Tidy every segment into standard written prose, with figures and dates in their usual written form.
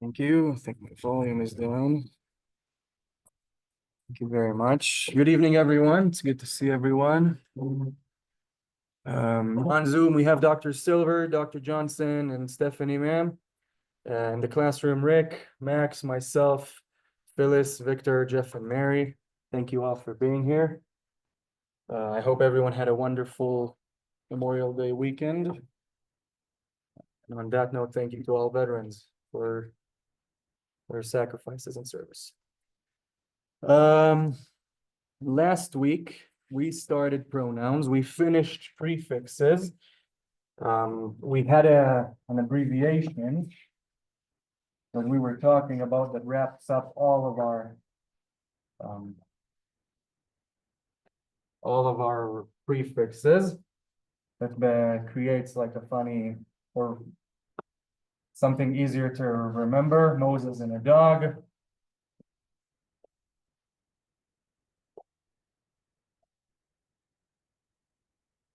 Thank you. I think my volume is down. Thank you very much. Good evening, everyone. It's good to see everyone. On Zoom, we have Dr. Silver, Dr. Johnson, and Stephanie, ma'am. In the classroom, Rick, Max, myself, Phyllis, Victor, Jeff, and Mary. Thank you all for being here. I hope everyone had a wonderful Memorial Day weekend. And on that note, thank you to all veterans for their sacrifices and service. Last week we started pronouns. We finished prefixes. We had an abbreviation that we were talking about that wraps up all of our prefixes. That creates like a funny or something easier to remember. Moses and a dog.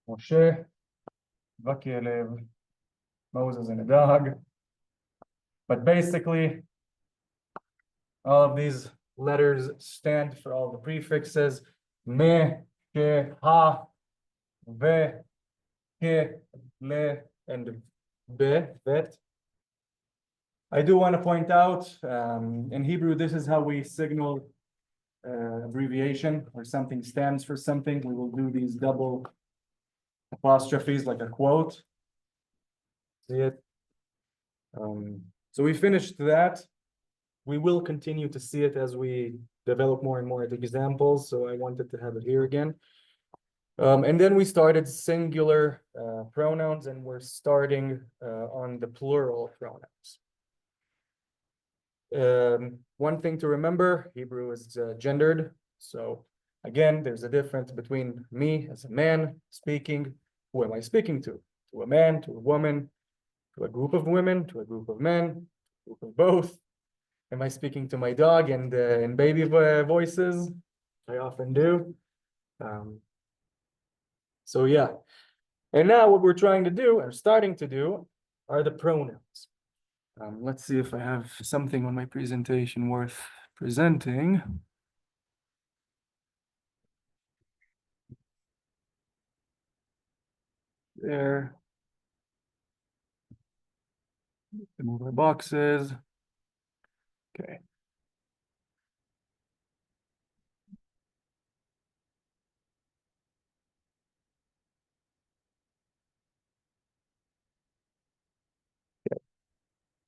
Moshe, Vakelev, Moses and a dog. But basically, all of these letters stand for all the prefixes. Me, she, ha, ve, ke, le, and be, vet. I do want to point out, in Hebrew, this is how we signal abbreviation, or something stands for something. We will do these double apostrophes like a quote. See it? So we finished that. We will continue to see it as we develop more and more examples. So I wanted to have it here again. And then we started singular pronouns, and we're starting on the plural pronouns. One thing to remember, Hebrew is gendered. So again, there's a difference between me as a man speaking. Who am I speaking to? To a man, to a woman, to a group of women, to a group of men, a group of both. Am I speaking to my dog and in baby voices? I often do. So yeah. And now what we're trying to do, or starting to do, are the pronouns. Let's see if I have something on my presentation worth presenting. There. Move our boxes. Okay.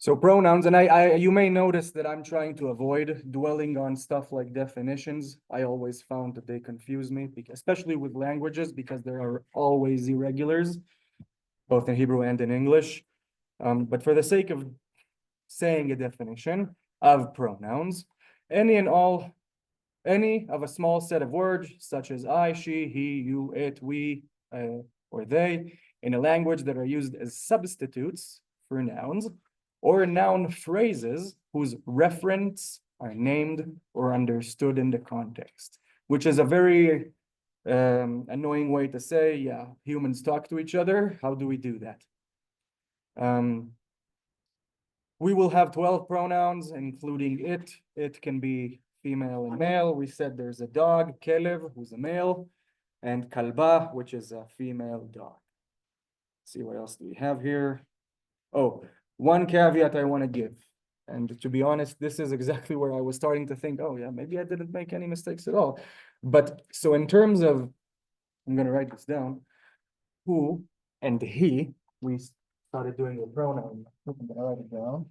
So pronouns, and you may notice that I'm trying to avoid dwelling on stuff like definitions. I always found that they confuse me, especially with languages, because there are always irregulars, both in Hebrew and in English. But for the sake of saying a definition of pronouns, any of a small set of words, such as I, she, he, you, it, we, or they, in a language that are used as substitutes for nouns, or noun phrases whose referents are named or understood in the context, which is a very annoying way to say, yeah, humans talk to each other. How do we do that? We will have 12 pronouns, including it. It can be female and male. We said there's a dog, kelev, who's a male, and kalba, which is a female dog. Let's see, what else do we have here? Oh, one caveat I want to give. And to be honest, this is exactly where I was starting to think, oh yeah, maybe I didn't make any mistakes at all. But so in terms of, I'm going to write this down, who and he, we started doing the pronoun. I'm going to write it down.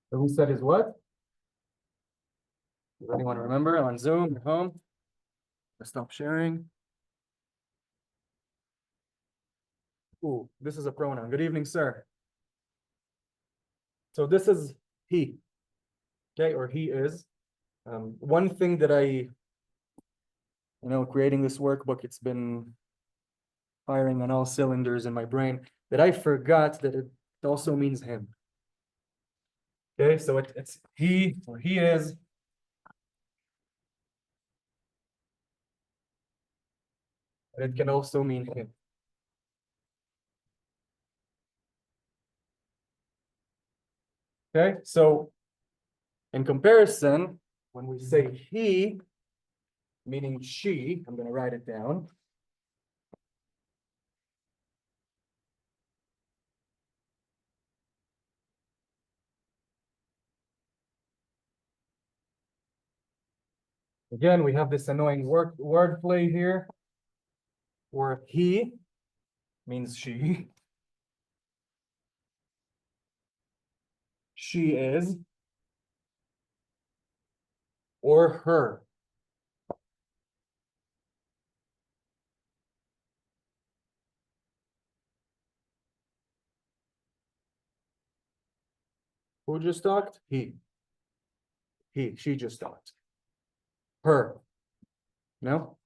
So who said is what? Does anyone remember on Zoom at home? Stop sharing. Ooh, this is a pronoun. Good evening, sir. So this is he, okay, or he is. One thing that creating this workbook, it's been firing on all cylinders in my brain, that I forgot that it also means him. Okay, so it's he or he is. It can also mean him. Okay, so in comparison, when we say he, meaning she, I'm going to write it down. Again, we have this annoying wordplay here, where he means she. She is, or her. Who just talked? He. She just talked. Her. No?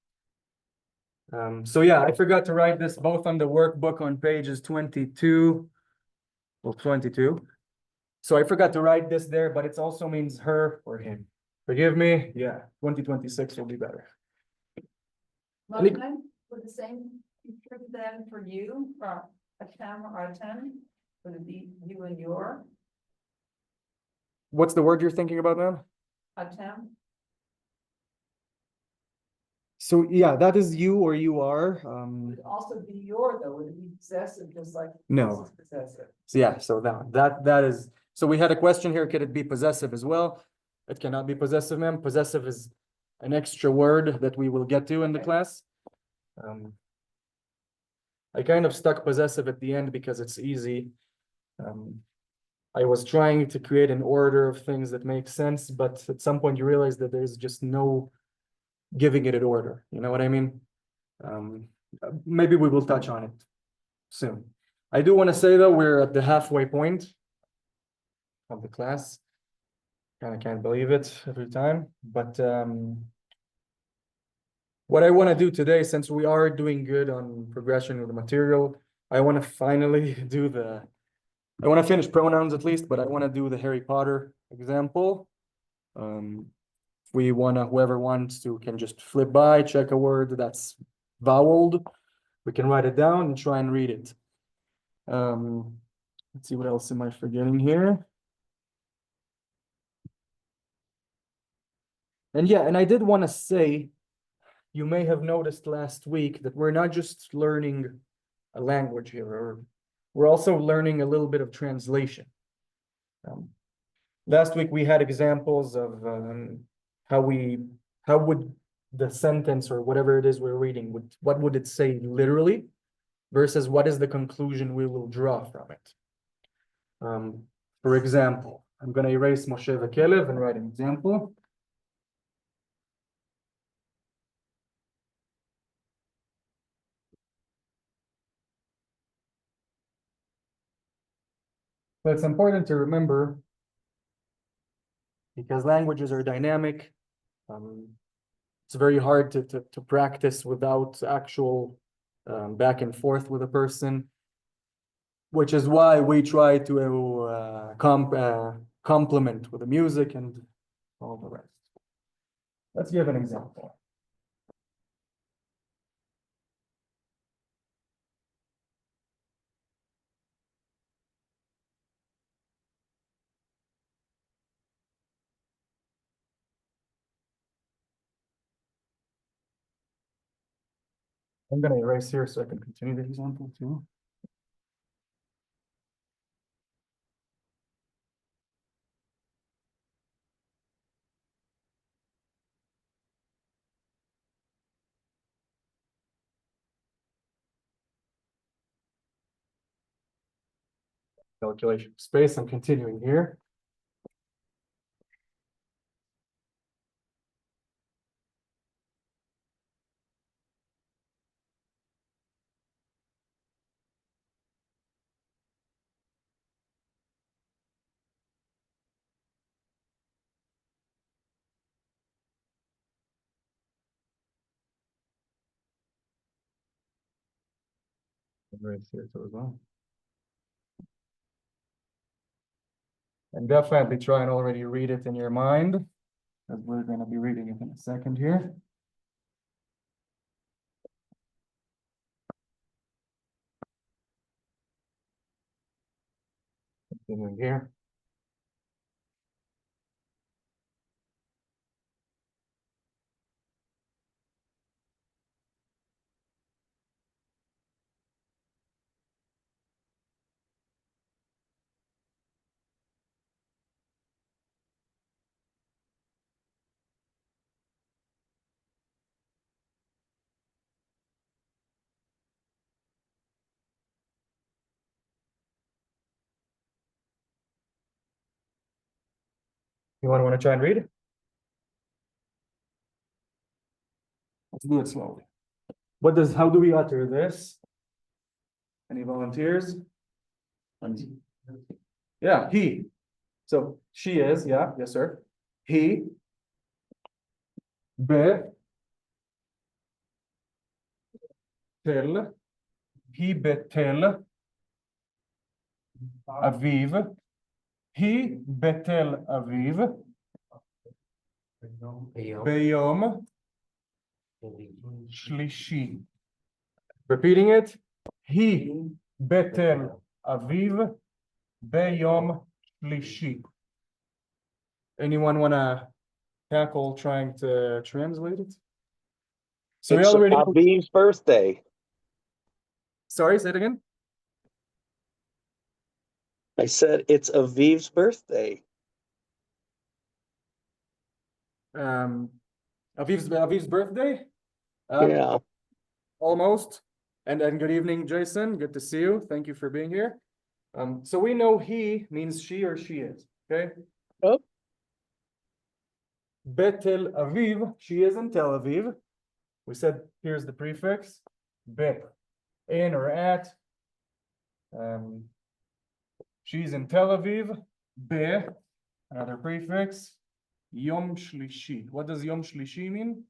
So yeah, I forgot to write this both on the workbook on pages 22. Well, 22. So I forgot to write this there, but it also means her or him. Forgive me. Yeah, 2026 will be better. Mossad, would the same be true then for you, for Atem or Atem? Would it be you and your What's the word you're thinking about now? Atem? So yeah, that is you or you are. Would it also be your though? Would it be possessive just like No. this is possessive? So yeah, so that is, so we had a question here, could it be possessive as well? It cannot be possessive, ma'am. Possessive is an extra word that we will get to in the class. I kind of stuck possessive at the end because it's easy. I was trying to create an order of things that make sense, but at some point you realize that there's just no giving it an order. You know what I mean? Maybe we will touch on it soon. I do want to say though, we're at the halfway point of the class. Kind of can't believe it every time, but what I want to do today, since we are doing good on progression with the material, I want to finally do I want to finish pronouns at least, but I want to do the Harry Potter example. We want to, whoever wants to can just flip by, check a word that's voweled. We can write it down and try and read it. Let's see, what else am I forgetting here? And yeah, and I did want to say, you may have noticed last week that we're not just learning a language here, or we're also learning a little bit of translation. Last week we had examples of how would the sentence or whatever it is we're reading, what would it say literally versus what is the conclusion we will draw from it. For example, I'm going to erase Moshe V'Kelev and write an example. But it's important to remember, because languages are dynamic, it's very hard to practice without actual back and forth with a person, which is why we try to complement with the music and all the rest. Let's give an example. I'm going to erase here so I can continue the example too. Calculation of space, I'm continuing here. Erase here too as well. And definitely try and already read it in your mind, as we're going to be reading it in a second here. in here. You want to try and read? Let's do it slowly. How do we utter this? Any volunteers? Yeah, he. So she is, yeah, yes, sir. He. Be. Tel. He betel. Aviv. He betel Aviv. Beyom. Shlishi. Repeating it. He betel Aviv. Beyom Shlishi. Anyone want to tackle trying to translate it? So we It's already. Aviv's birthday. Sorry, say it again. I said it's Aviv's birthday. Aviv's birthday. Yeah. Almost. And good evening, Jason. Good to see you. Thank you for being here. So we know he means she or she is. Okay. Oh. Betel Aviv. She is in Tel Aviv. We said here's the prefix. Bet. In or at. She's in Tel Aviv. Be. Another prefix. Yom Shlishi. What does Yom Shlishi mean?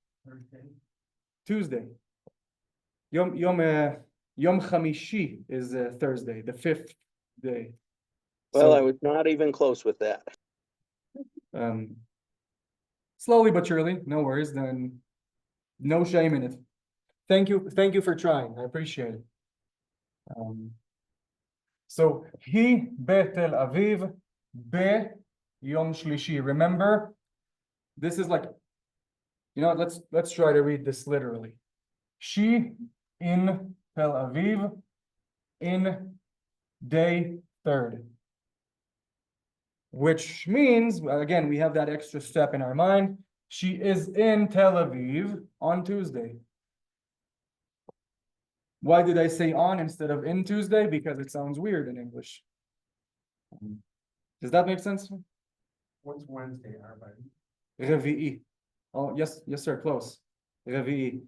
Tuesday. Yom Chamishi is Thursday, the 5th day. Well, So, I was not even close with that. slowly but surely, no worries. Then, no shame in it. Thank you for trying. I appreciate it. So he be Tel Aviv be Yom Shlishi. Remember, this is like, let's try to read this literally. She in Tel Aviv in day 3rd. Which means, again, we have that extra step in our mind. She is in Tel Aviv on Tuesday. Why did I say on instead of in Tuesday? Because it sounds weird in English. Does that make sense? What's Wednesday, everybody? Revi'i. Oh, yes, sir, close. Revi'i.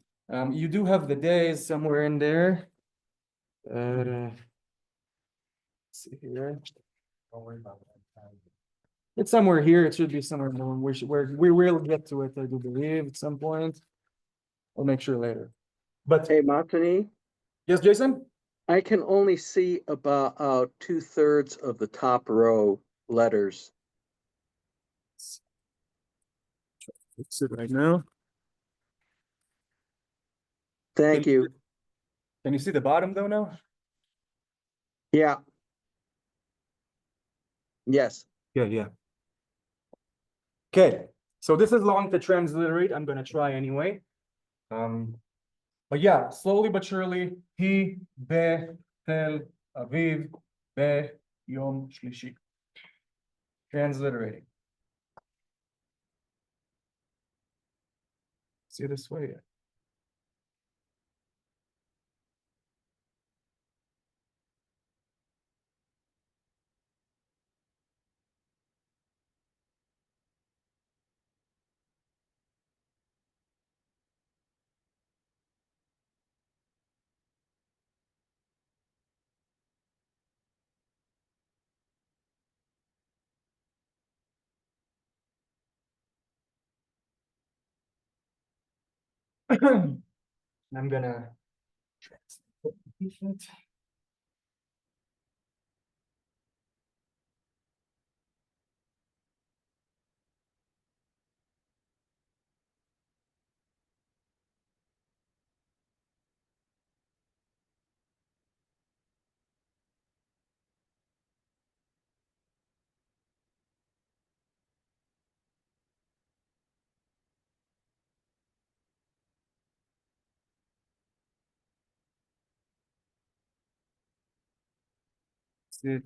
You do have the days somewhere in there. Let's see here. Don't worry about that. It's somewhere here. It should be somewhere more. We will get to it, I do believe, at some point. I'll make sure later. But Hey, Matani, yes, Jason? I can only see about 2/3 of the top row letters. Fix it right now. Thank you. Can you see the bottom though now? Yeah. Yes. Yeah. Okay, so this is long to transliterate. I'm gonna try anyway. But yeah, slowly but surely. He be Tel Aviv be Yom Shlishi. Transliterating. See this way. I'm gonna translate. see.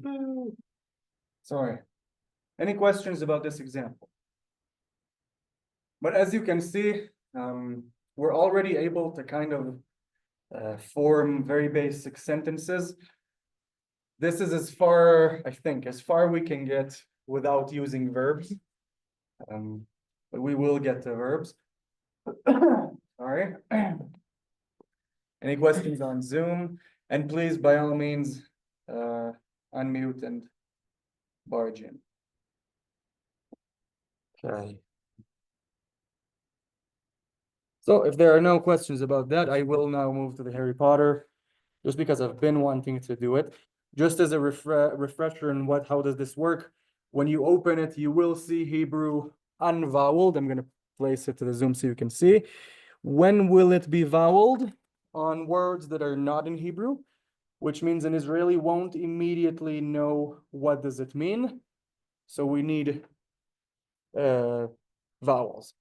Sorry. Any questions about this example? But as you can see, we're already able to kind of form very basic sentences. This is as far, I think, as far we can get without using verbs. But we will get to verbs. Sorry. Any questions on Zoom? And please, by all means, unmute and barge in. Okay. So if there are no questions about that, I will now move to the Harry Potter, just because I've been wanting to do it. Just as a refresher on how does this work? When you open it, you will see Hebrew unvoweled. I'm going to place it to the Zoom so you can see. When will it be voweled? On words that are not in Hebrew, which means an Israeli won't immediately know what does it mean. So we need vowels.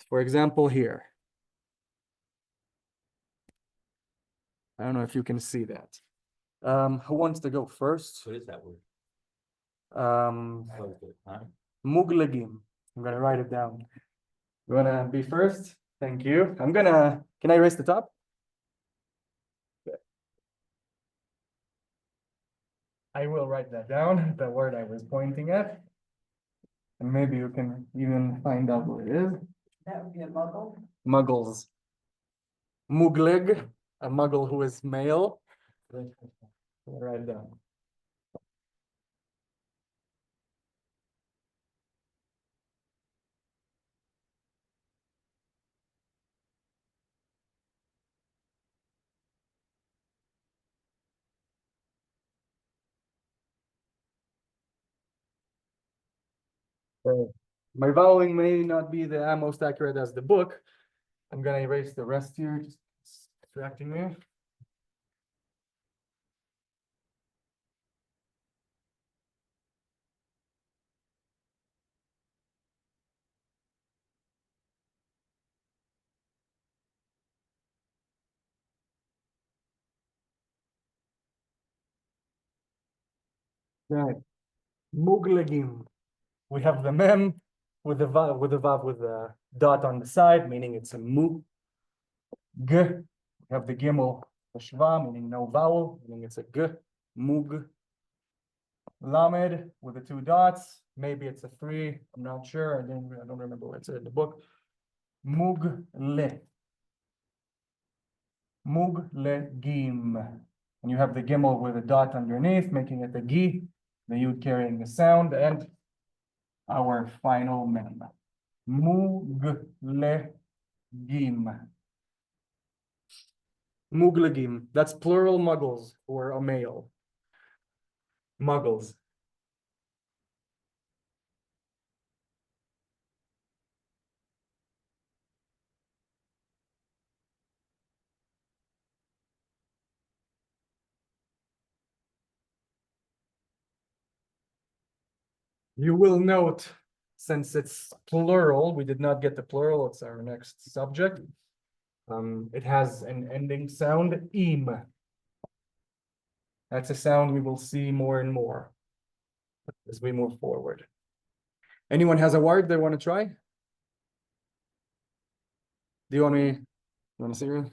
For example, here. I don't know if you can see that. Who wants to go first? What is that word? Muglegim. What is it? Huh? I'm gonna write it down. You wanna be first? Thank you. Can I erase the top? Okay. I will write that down, the word I was pointing at. And maybe you can even find out what it is. That would be a muggle. Muggles. Mugleg, a muggle who is male. Write it down. My voweling may not be the most accurate as the book. I'm gonna erase the rest here, just distracting me. Right. Muglegim. We have the mem with the vav with the dot on the side, meaning it's a mu. G. We have the gimel, the shva, meaning no vowel, meaning it's a g. Mug. Lamed with the two dots. Maybe it's a three. I'm not sure. I don't remember what it said in the book. Mugle. Muglegim. And you have the gimel with a dot underneath, making it a gi, the yud carrying the sound, and our final mem. Muglegim. Muglegim. That's plural muggles, or a male. Muggles. You will note, since it's plural, we did not get the plural, it's our next subject. It has an ending sound, im. That's a sound we will see more and more as we move forward. Anyone has a word they want to try? Do you want to see it?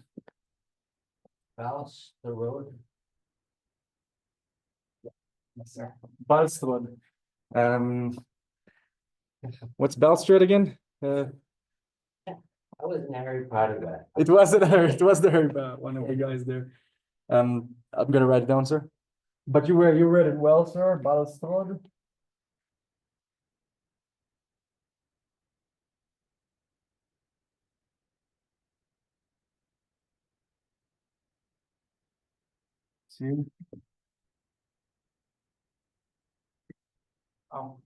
Balance the road. Yes, sir. Balstrod. What's Balstrod again? I wasn't a Harry Potter guy. It wasn't her, it was the one of the guys there. I'm gonna write it down, sir. But you read it well, sir. Balstrod. See? Oh.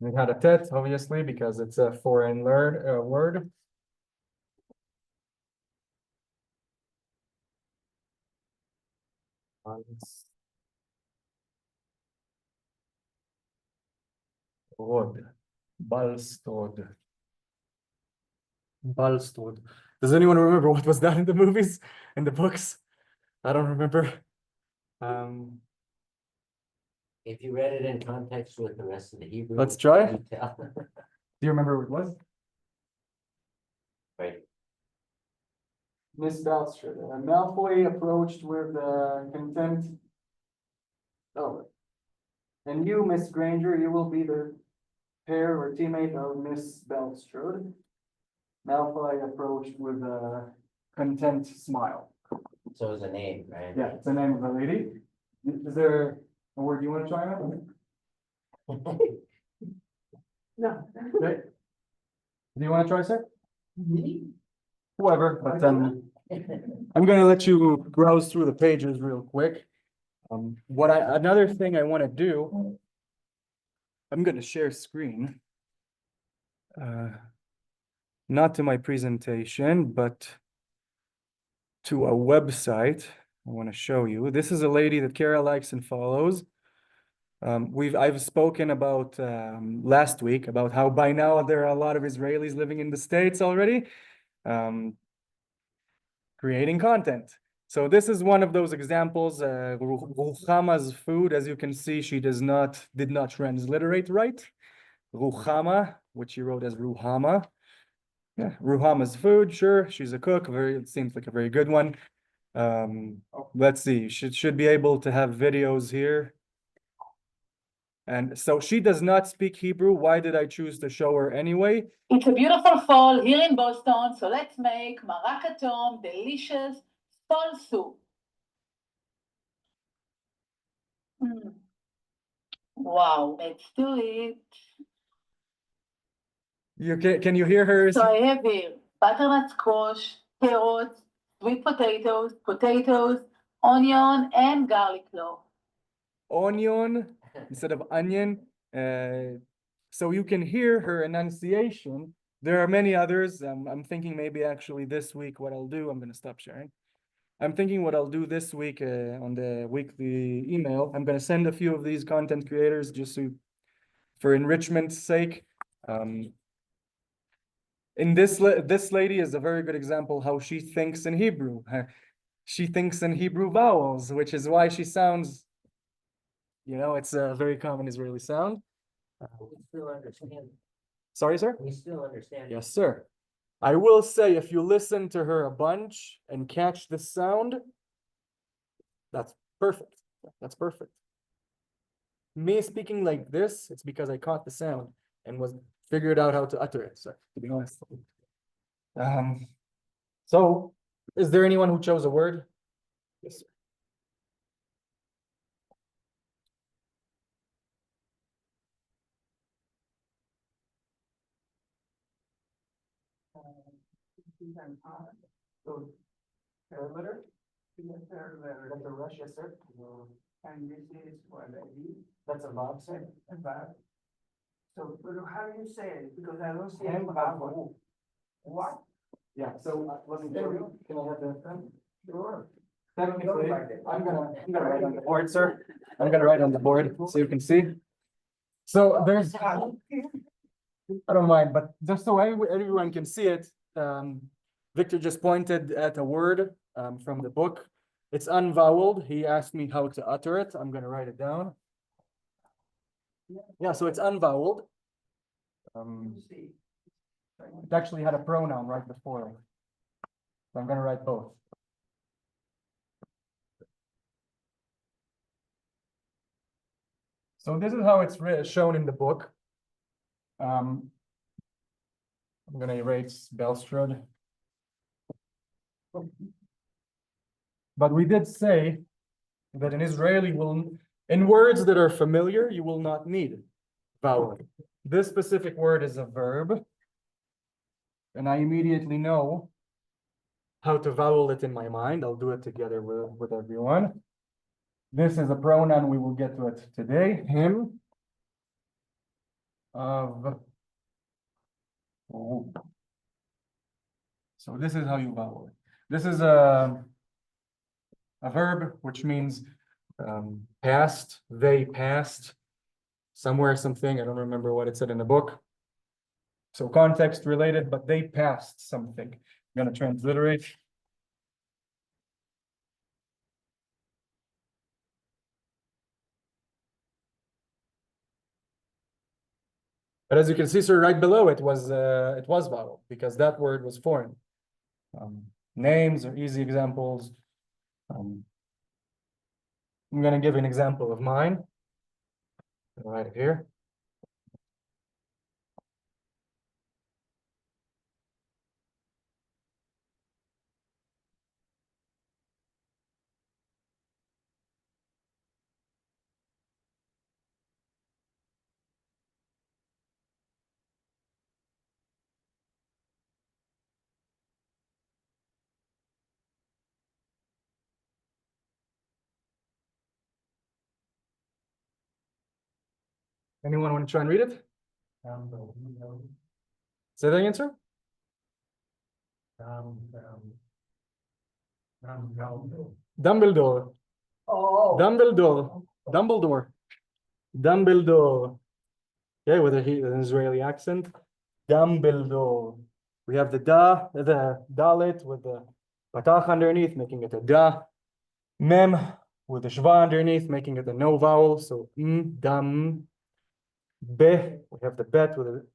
It had a tet, obviously, because it's a foreign word. Balstrod. Balstrod. Balstrod. Does anyone remember what was that in the movies, in the books? I don't remember. Um, If you read it in context with the rest of the Hebrew. Let's try. you tell. do you remember what it was? Right, Miss Balstrad, Malfoy approached with contempt. Oh. And you, Miss Granger, you will be the pair or teammate of Miss Balstrad. Malfoy approached with a content smile. so it's a name, right? Yeah, it's the name of the lady. Is there a word you want to try out? No. Okay. Do you want to try, sir? Whoever, but I'm gonna let you browse through the pages real quick. Another thing I want to do, I'm gonna share screen. Not to my presentation, but to a website. I want to show you. This is a lady that Kara likes and follows. I've spoken about last week about how by now there are a lot of Israelis living in the States already, creating content. So this is one of those examples. Ruchama's food, as you can see, she did not transliterate right. Ruchama, which she wrote as Ruhama. Yeah, Ruhama's food, sure, she's a cook. It seems like a very good one. Let's see, should be able to have videos here. And so she does not speak Hebrew. Why did I choose to show her anyway? It's a beautiful fall here in Boston, so let's make marak atom, delicious fall soup. Wow, let's do it. Can you hear her? So I have here butternut squash, carrots, sweet potatoes, onion, and garlic clove. Onion instead of onion. So you can hear her enunciation. There are many others. I'm thinking maybe actually this week what I'll do, I'm going to stop sharing. I'm thinking what I'll do this week on the weekly email. I'm going to send a few of these content creators just for enrichment's sake. In this lady is a very good example how she thinks in Hebrew. She thinks in Hebrew vowels, which is why she sounds, it's a very common Israeli sound. We still understand. Sorry, sir? We still understand. Yes, sir. I will say if you listen to her a bunch and catch the sound, that's perfect. That's perfect. Me speaking like this, it's because I caught the sound and figured out how to utter it, so, to be honest. So is there anyone who chose a word? Yes, sir. So, letter? That's a rush, yes, sir. And this is what I need, That's a Vav, sir. and that. So, but how do you say it? Because I don't see Hem, it. vav, What? Yeah, so let me show you. Can I have the pen? Sure. Technically, I'm gonna write on the board, sir. I'm gonna write on the board so you can see. So there's, I don't mind, but just so everyone can see it, Victor just pointed at a word from the book. It's unvoweled. He asked me how to utter it. I'm gonna write it down. Yeah, so it's unvoweled. It actually had a pronoun right before it. So I'm gonna write both. So this is how it's shown in the book. I'm gonna erase Belstrud. But we did say that in Israeli in words that are familiar, you will not need vowel. This specific word is a verb. And I immediately know how to vowel it in my mind. I'll do it together with everyone. This is a pronoun, we will get to it today. Him. Of. Oh. So this is how you vowel it. This is a verb, which means past, they passed, somewhere something, I don't remember what it said in the book. So context related, but they passed something. I'm gonna transliterate. But as you can see, sir, right below it was vowel because that word was foreign. Names are easy examples. I'm gonna give an example of mine right here. Anyone want to try and read it? Say that again, sir? Dumbledore. Oh. Dumbledore. Dumbledore. Dumbledore. Okay, with an Israeli accent. Dumbledore. We have the dalet with the patach underneath, making it a da. Mem with the shva underneath, making it a no vowel. So dam. Be. We have the bet with the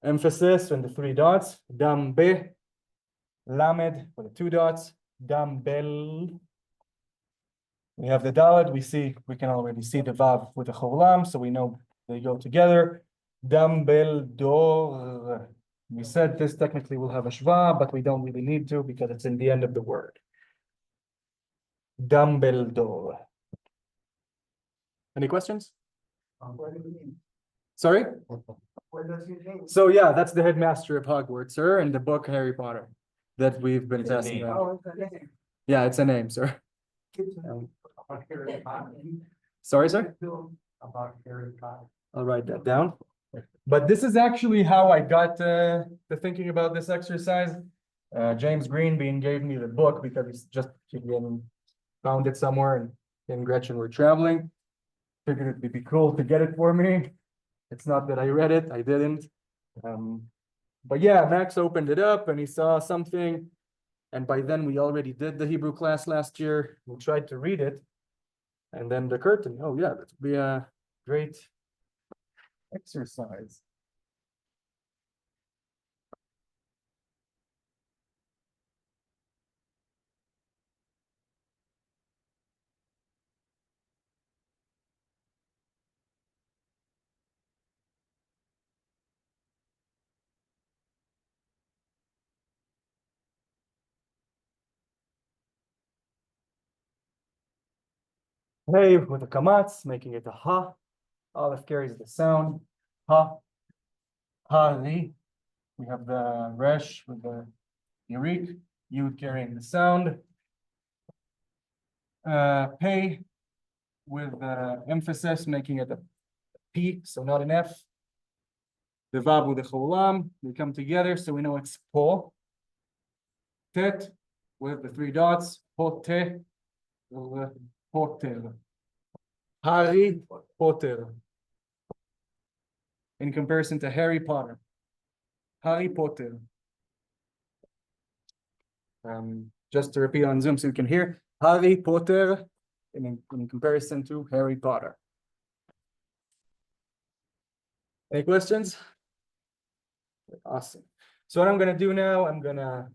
emphasis and the 3 dots. Dam be. Lamed with the 2 dots. Dambel. We have the dalet. We can already see the vav with the cholam, so we know they go together. Dumbledore. We said this technically will have a shva, but we don't really need to because it's in the end of the word. Dumbledore. Any questions? What do you mean? Sorry? What does he mean? So yeah, that's the headmaster of Hogwarts, sir, in the book Harry Potter that we've been testing out. Oh, it's a name. Yeah, it's a name, sir. Kids know about Harry Potter. Sorry, sir? About Harry Potter. I'll write that down. But this is actually how I got to thinking about this exercise. James Greenbean gave me the book because he found it somewhere and he and Gretchen were traveling. Figured it'd be cool to get it for me. It's not that I read it, I didn't. But yeah, Max opened it up and he saw something. And by then we already did the Hebrew class last year. We tried to read it. And then the curtain. Oh yeah, that would be a great exercise. Hey, with the kamatz, making it a ha. Aleph carries the sound. Ha. Ha-li. We have the resh with the yurik. Yud carrying the sound. Pei with the emphasis, making it a P, so not an F. The vav with the cholam, they come together, so we know it's po. Tet with the 3 dots, pote, poter. Harry Potter. In comparison to Harry Potter. Harry Potter. Just to repeat on Zoom so you can hear. Harry Potter in comparison to Harry Potter. Any questions? Awesome. So what I'm gonna do now, I'm gonna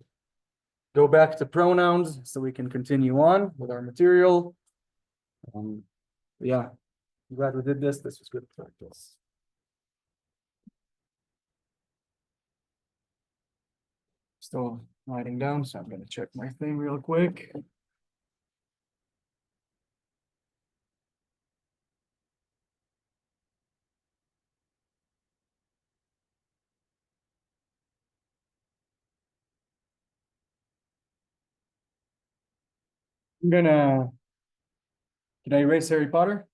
go back to pronouns so we can continue on with our material. Yeah, I'm glad we did this. This was good practice. Still writing down, so I'm gonna check my thing real quick. Can I erase Harry Potter?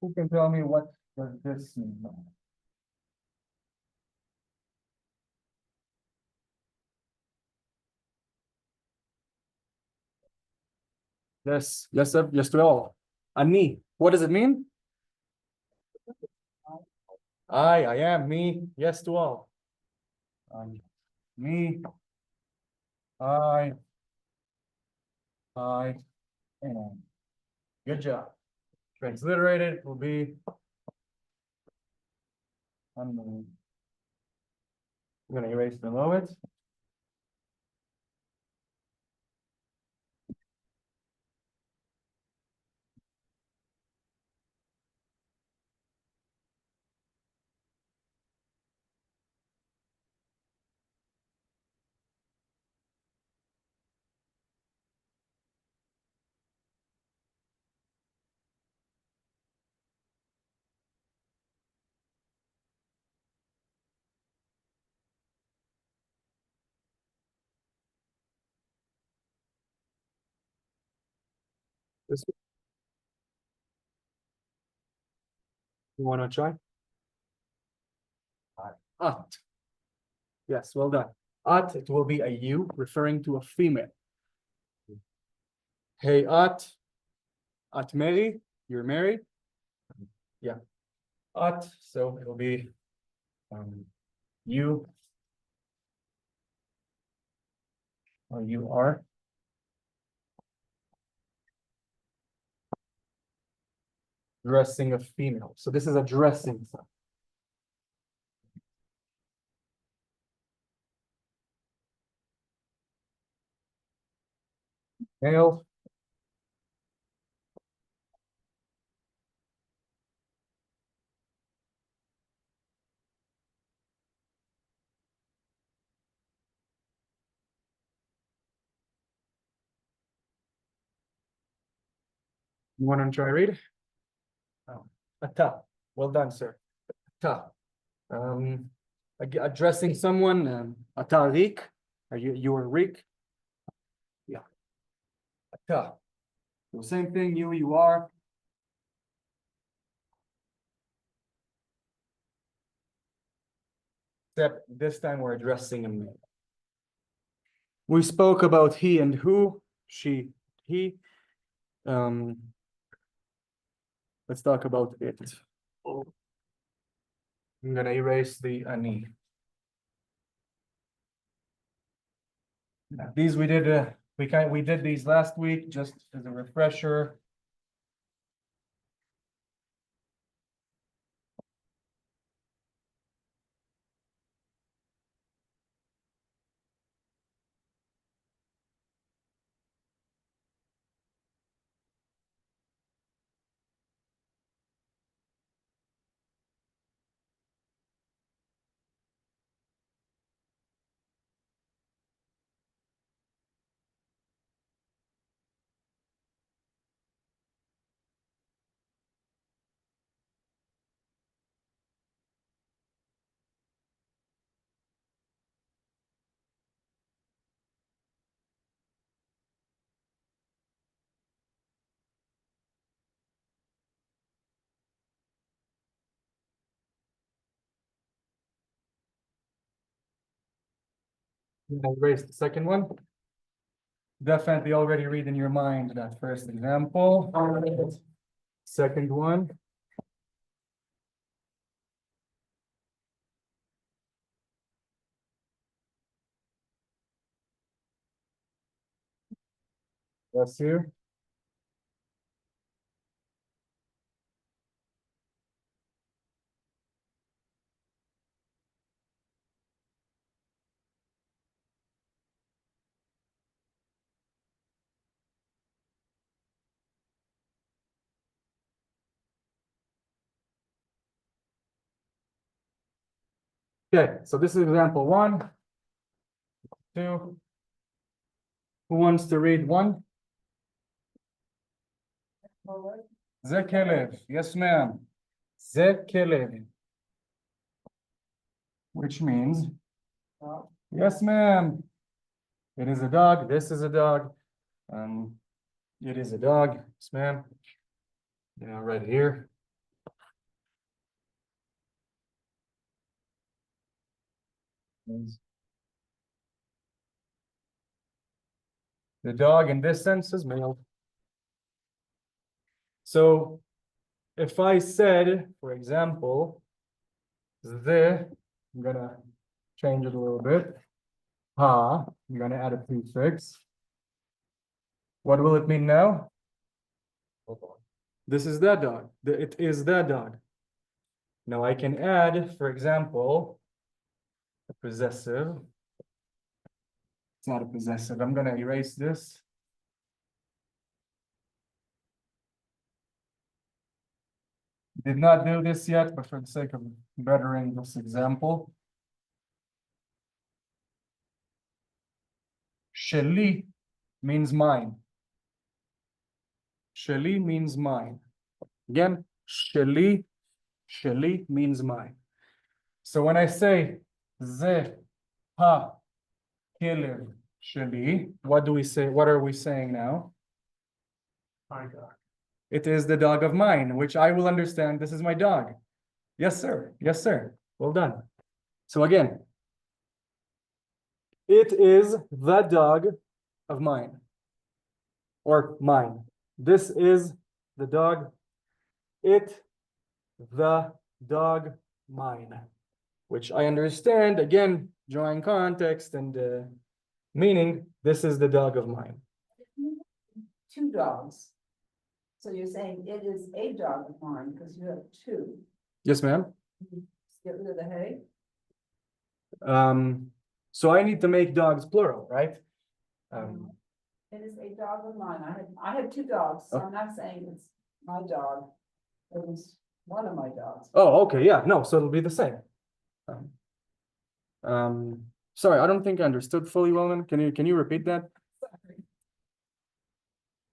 Who can tell me what does this mean? Yes, yes, sir. Yes to all. Ani, what does it mean? I am, me, yes to all. Me. I am. Good job. Transliterated will be. I'm gonna erase below it. This. You wanna try? At. Yes, well done. At, it will be a you referring to a female. Hey, at Mary, you're married? Yeah. At, so it'll be you. Or you are. Dressing a female. So this is a dressing. Male. You want to try read? Ata. Well done, sir. Ata. Addressing someone, Ata Rik. Are you are Rik? Yeah. Ata. So same thing, you are. Except this time we're addressing a male. We spoke about he and who, she, he. Let's talk about it. I'm gonna erase the ani. These we did. We did these last week just as a refresher. Erase the second one. Definitely already read in your mind that first example. Second one. Bless you. Okay, so this is example 1, 2. Who wants to read 1? זה כלב. Yes, ma'am. זה כלב. Which means, yes, ma'am. It is a dog. This is a dog. It is a dog. Yes, ma'am. Yeah, right here. The dog in this sense is male. So if I said, for example, the, I'm gonna change it a little bit. Ha, I'm gonna add a prefix. What will it mean now? Hold on. This is that dog. It is that dog. Now I can add, for example, a possessive. It's not a possessive. I'm gonna erase this. Did not do this yet, but for the sake of bettering this example. Sheli means mine. Sheli means mine. Again, sheli means mine. So when I say ze ha kelev sheli, what do we say? What are we saying now? My God. It is the dog of mine, which I will understand. This is my dog. Yes, sir. Yes, sir. Well done. So again, it is the dog of mine, or mine. This is the dog. It, the dog, mine, which I understand, again, drawing context and meaning, this is the dog of mine. Two dogs. So you're saying it is a dog of mine because you have two. Yes, ma'am. Just get rid of the hay. So I need to make dogs plural, right? It is a dog of mine. I have two dogs, so I'm not saying it's my dog. It was one of my dogs. Oh, okay, yeah, no, so it'll be the same. Sorry, I don't think I understood fully well, then. Can you repeat that?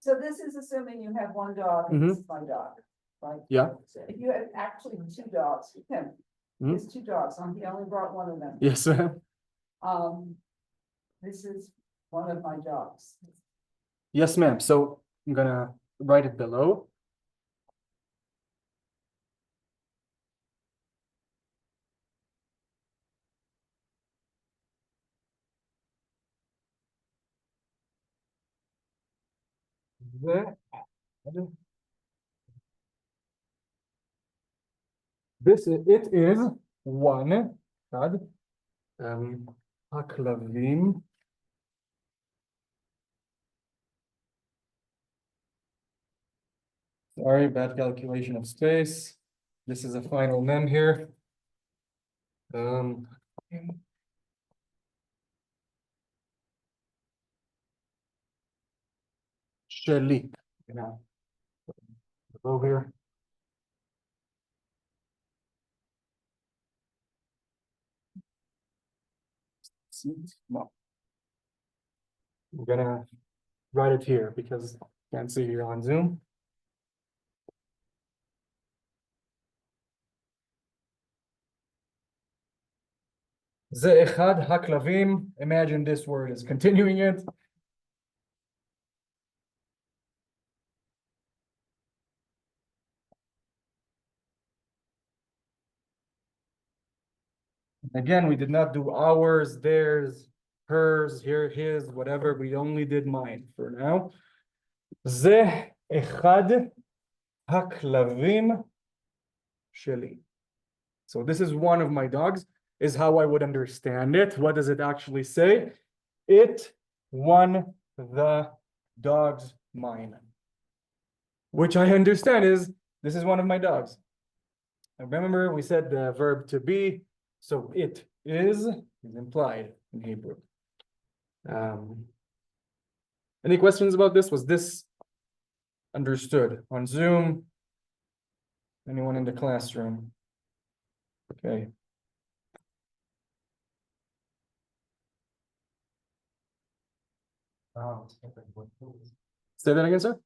So this is assuming you have one dog and this is my dog, right? Yeah. So if you have actually two dogs, him, he has two dogs, he only brought one of them. Yes, ma'am. This is one of my dogs. Yes, ma'am. So I'm gonna write it below. It is one אחד הכלבים sorry, bad calculation of space. This is a final mem here. שלי. Below here. No. I'm gonna write it here because I can't see here on Zoom. זה אחד הכלבים. Imagine this word is continuing it. Again, we did not do ours, theirs, hers, here, his, whatever. We only did mine for now. זה אחד הכלבים שלי. So this is one of my dogs, is how I would understand it. What does it actually say? It, one, the dogs, mine. Which I understand is, this is one of my dogs. And remember, we said the verb to be, so it is implied in Hebrew. Any questions about this? Was this understood on Zoom? Anyone in the classroom? Okay. Say that again, sir.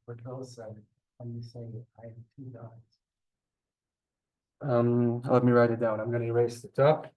Let me write it down. I'm going to erase the top.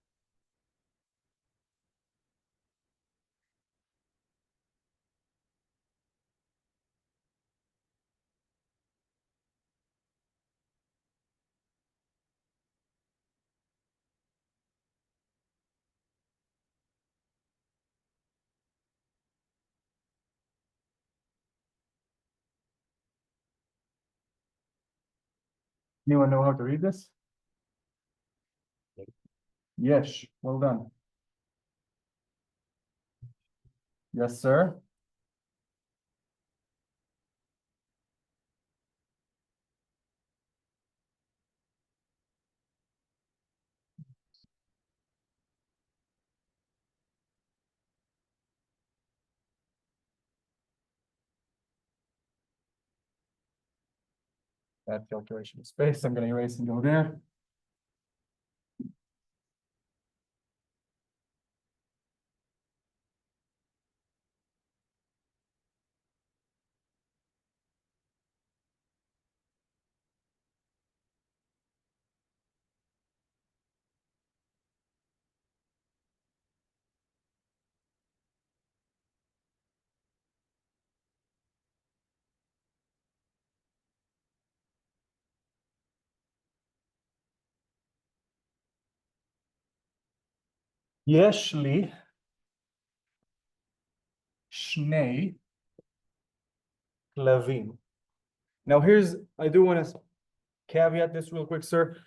Anyone know how to read this? Yes, well done. Yes, sir. That calculation of space, I'm gonna erase and go there. יש לי שני כלבים. Now I do want to caveat this real quick, sir.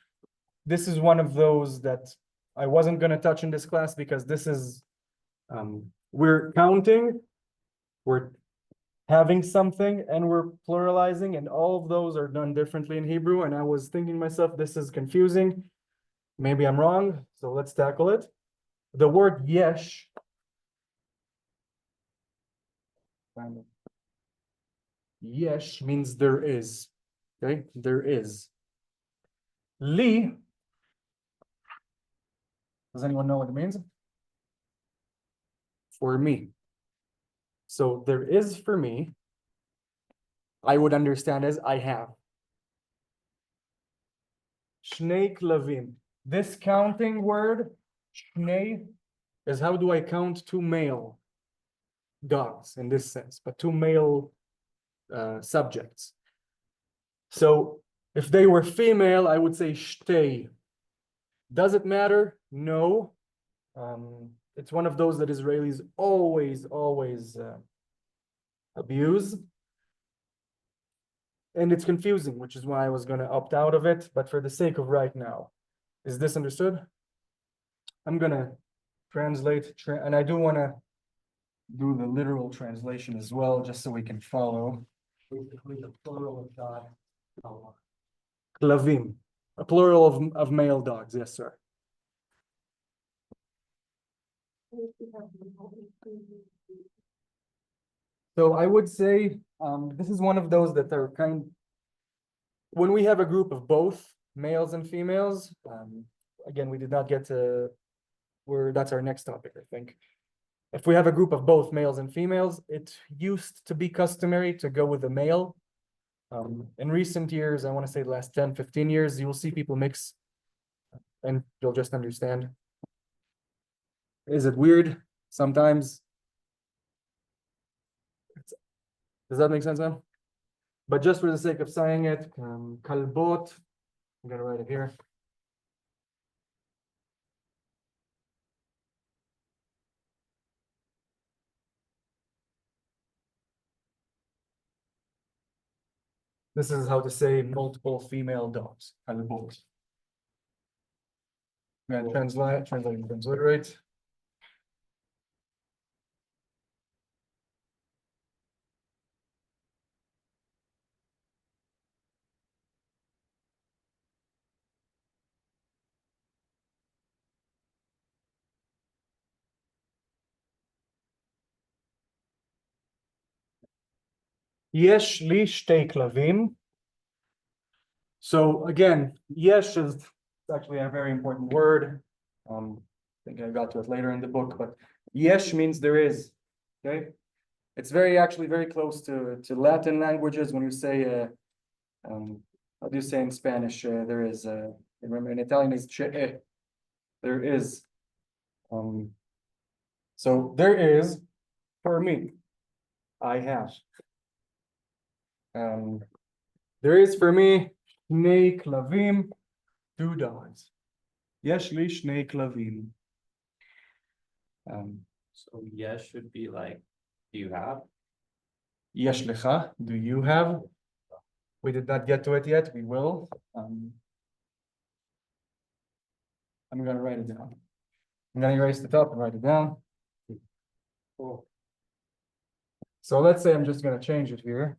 This is one of those that I wasn't going to touch in this class because this is, we're counting, we're having something, and we're pluralizing, and all of those are done differently in Hebrew. And I was thinking to myself, this is confusing. Maybe I'm wrong, so let's tackle it. The word yesh, yesh means there is. Okay, there is. Li, does anyone know what it means? For me. So there is for me, I would understand as I have. Shnei klavim. This counting word, shnei, is how do I count two male dogs in this sense, but two male subjects. So if they were female, I would say shtei. Does it matter? No. It's one of those that Israelis always abuse. And it's confusing, which is why I was going to opt out of it. But for the sake of right now, is this understood? I'm going to translate, and I do want to do the literal translation as well, just so we can follow. Basically, the plural of dog. Klavim, a plural of male dogs. Yes, sir. So I would say this is one of those that are when we have a group of both males and females, again, we did not get to that's our next topic, I think. If we have a group of both males and females, it used to be customary to go with the male. In recent years, I want to say the last 10, 15 years, you will see people mix and you'll just understand. Is it weird? Sometimes. Does that make sense now? But just for the sake of saying it, kalbot, I'm gonna write it here. This is how to say multiple female dogs, kalbot. I'm gonna transliterate. Yesh li shtei klavim. So again, yesh is actually a very important word. I think I got to it later in the book, but yesh means there is. Okay, it's actually very close to Latin languages when you say how do you say in Spanish? There is. Remember in Italian is c'è. There is. So there is for me. I have. There is for me shnei klavim, two dogs. Yesh li shnei klavim. So yes should be like, do you have? Yesh lecha, do you have? We did not get to it yet. We will. I'm going to write it down. I'm gonna erase the top and write it down. So let's say I'm just gonna change it here.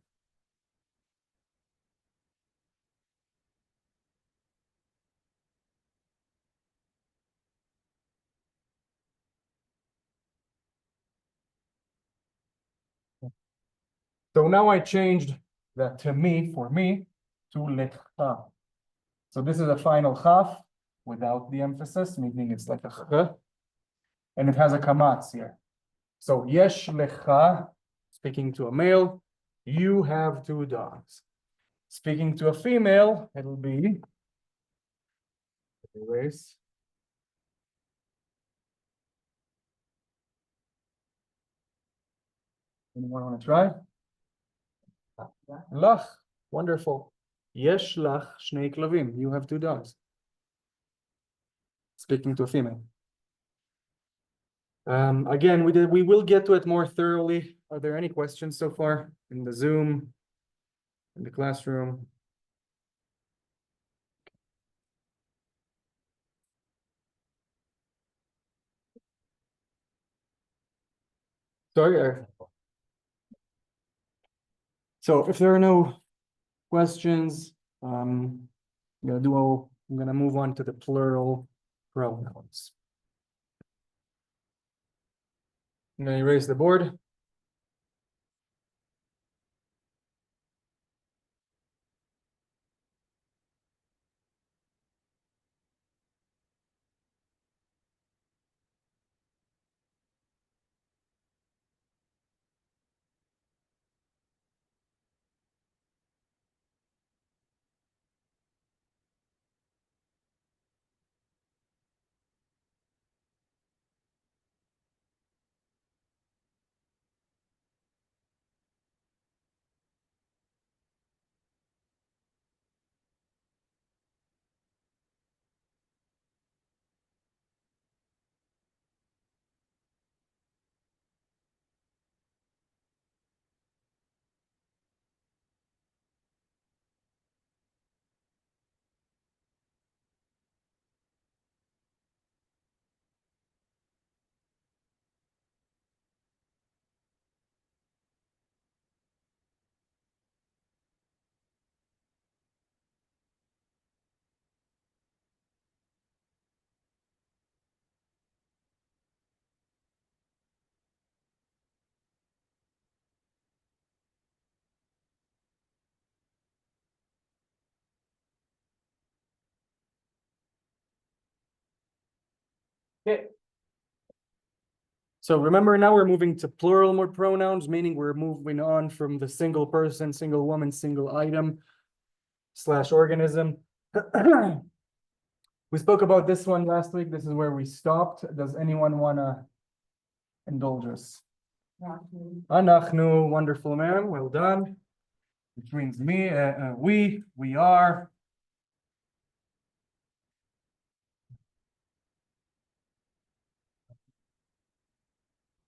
So now I changed that to me, for me, to lecha. So this is a final chaf without the emphasis, meaning it's like a ch, and it has a kamatz here. So yesh lecha, speaking to a male, you have 2 dogs. Speaking to a female, it'll be, erase. Anyone want to try? Lach, wonderful. Yesh lach shnei klavim, you have 2 dogs. Speaking to a female. Again, we will get to it more thoroughly. Are there any questions so far in the Zoom, in the classroom? Sorry. So if there are no questions, I'm gonna move on to the plural pronouns. I'm gonna erase the board. Okay. So remember, now we're moving to plural more pronouns, meaning we're moving on from the single person, single woman, single item / organism. We spoke about this one last week. This is where we stopped. Does anyone want to indulge us? Anachnu, wonderful, ma'am. Well done. Which means me, we are.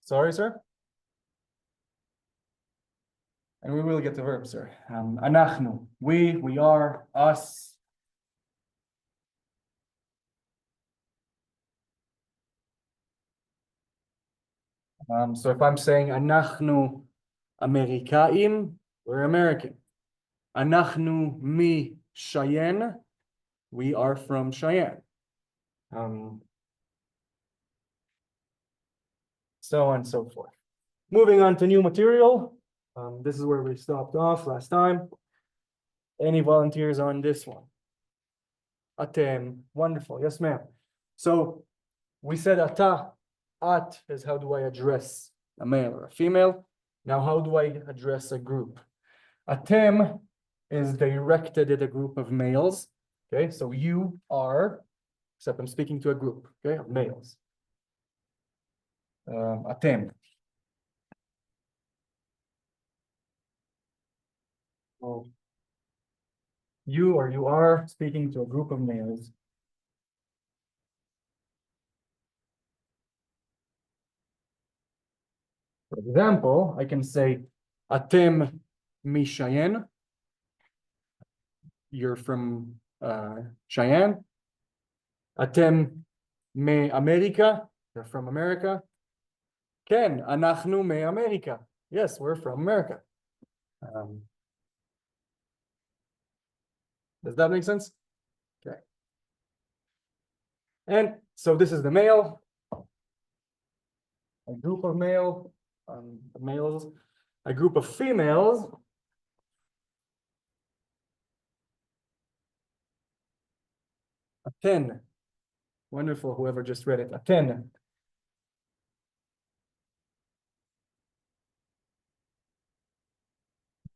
Sorry, sir. And we will get the verb, sir. Anachnu, we are, us. So if I'm saying anachnu Amerikaim, we're American. Anachnu mi Cheyenne, we are from Cheyenne. So on and so forth. Moving on to new material. This is where we stopped off last time. Any volunteers on this one? Atem, wonderful, yes ma'am. So we said ata, at is how do I address a male or a female. Now how do I address a group? Atem is directed at a group of males. Okay, so you are, except I'm speaking to a group, okay, of males. Atem. Oh. You or you are speaking to a group of males. For example, I can say, Atem mi-Cheyenne. You're from Cheyenne. Atem me-America. You're from America? כן, אנחנו מאמריקה. Yes, we're from America. Does that make sense? Okay. And so this is the male. A group of males, a group of females. A 10. Wonderful, whoever just read it. A 10.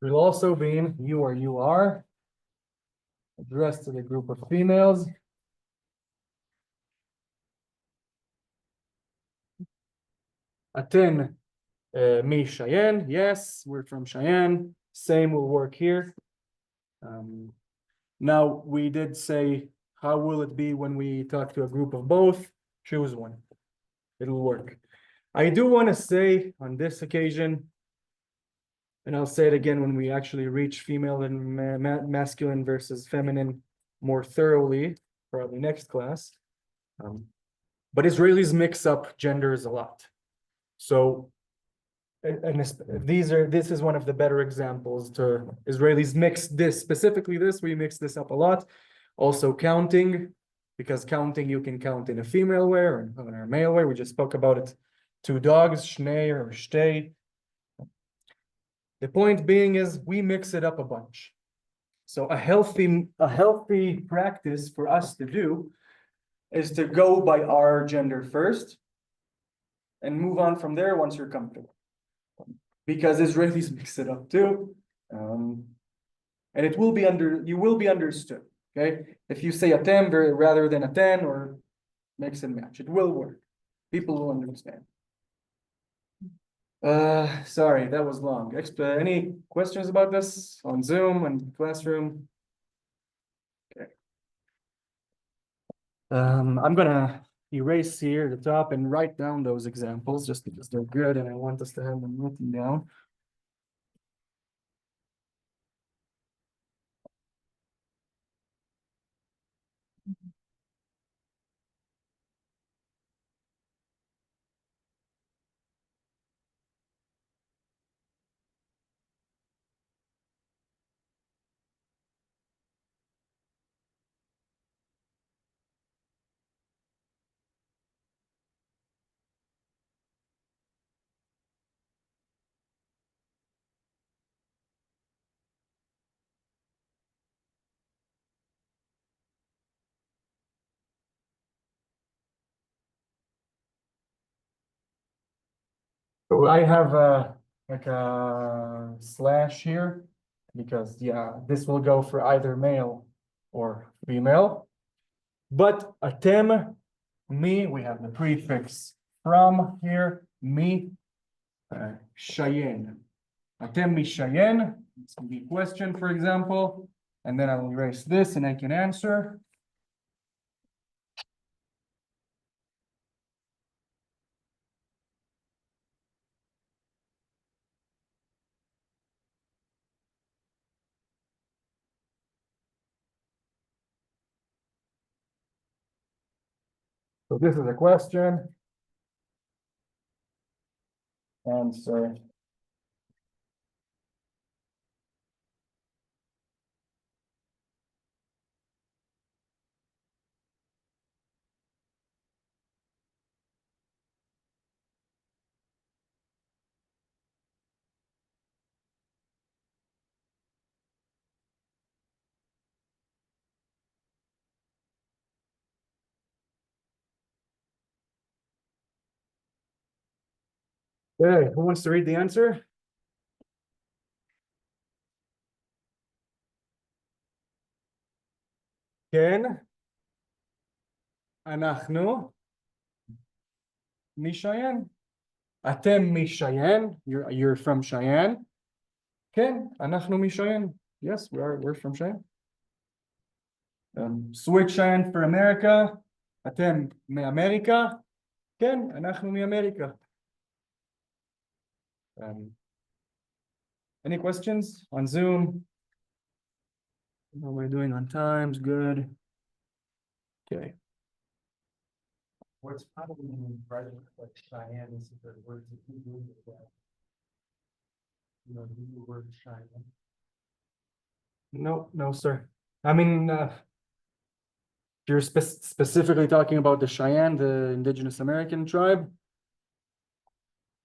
Will also be you or you are. Addressed to the group of females. A 10. Me, Cheyenne. Yes, we're from Cheyenne. Same will work here. Now, we did say, how will it be when we talk to a group of both? Choose one. It'll work. I do want to say on this occasion, and I'll say it again when we actually reach female and masculine versus feminine more thoroughly, probably next class. But Israelis mix up genders a lot. So, this is one of the better examples to Israelis mix this, specifically this, we mix this up a lot. Also counting, because counting you can count in a female way or in a male way. We just spoke about it. 2 dogs, shnei or shtei. The point being is we mix it up a bunch. So a healthy practice for us to do is to go by our gender first and move on from there once you're comfortable. Because Israelis mix it up too. And it will be you will be understood. Okay, if you say a 10 rather than a 10 or mix and match, it will work. People will understand. Sorry, that was long. Any questions about this on Zoom and Classroom? Okay. I'm gonna erase here the top and write down those examples just because they're good and I want us to have them written down. So I have like a slash here because this will go for either male or female. But atem, me, we have the prefix from here, me, Cheyenne. Atem mi Cheyenne, this can be a question, for example, and then I'll erase this and I can answer. So this is a question. Answer. Okay, who wants to read the answer? כן, אנחנו משייין. אתם משייין. You're from Cheyenne. כן, אנחנו משייין. Yes, we're from Cheyenne. Switch Cheyenne for America. אתם מאמריקה. כן, אנחנו מאמריקה. Any questions on Zoom? How are we doing on times? Good. Okay. What's probably present, like Cheyenne is the word that you do with that. You know, the word Cheyenne. No, no, sir. I mean, if you're specifically talking about the Cheyenne, the indigenous American tribe.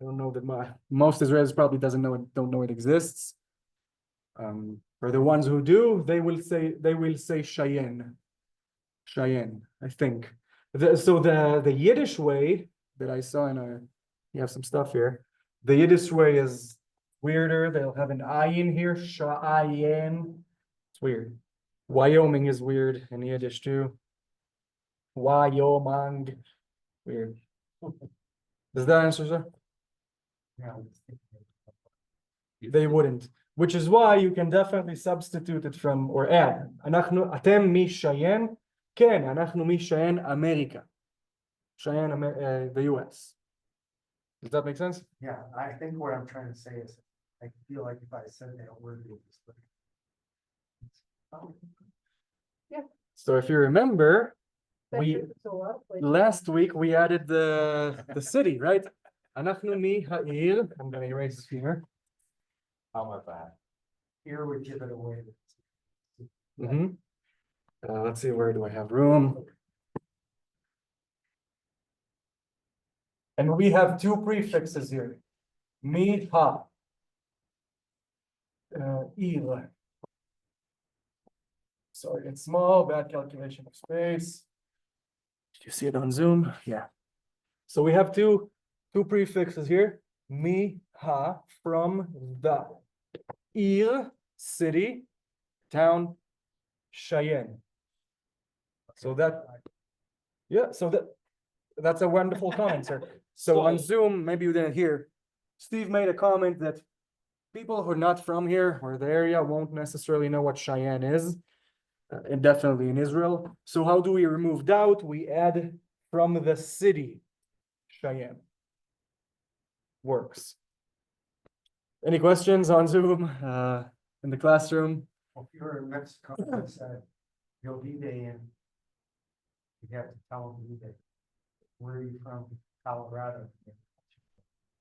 I don't know that most Israelis probably don't know it exists. For the ones who do, they will say Cheyenne. Cheyenne, I think. So the Yiddish way that I saw you have some stuff here. The Yiddish way is weirder. They'll have an ayin here, Cheyenne. It's weird. Wyoming is weird in Yiddish too. Wyoming, weird. Does that answer, sir? They wouldn't, which is why you can definitely substitute it from or add. אתם משייין, כן, אנחנו משייין אמריקה. Cheyenne, the US. Does that make sense? Yeah, I think what I'm trying to say is, I feel like if I said that word, it would just like. So if you remember, last week we added the city, right? אנחנו מהעיר, I'm gonna erase this here. How much bad? Here would give it away. Let's see, where do I have room? And we have two prefixes here. Mi, ha. Ir. Sorry, it's small, bad calculation of space. Did you see it on Zoom? Yeah. So we have two prefixes here. Mi, ha, from the. Ir, city, town, Cheyenne. So that's a wonderful comment, sir. So on Zoom, maybe you didn't hear, Steve made a comment that people who are not from here or the area won't necessarily know what Cheyenne is, and definitely in Israel. So how do we remove doubt? We add from the city, Cheyenne. Works. Any questions on Zoom, in the classroom? If you're in Mexico, and said, you'll be there in. You have to tell them that. Where are you from? Colorado.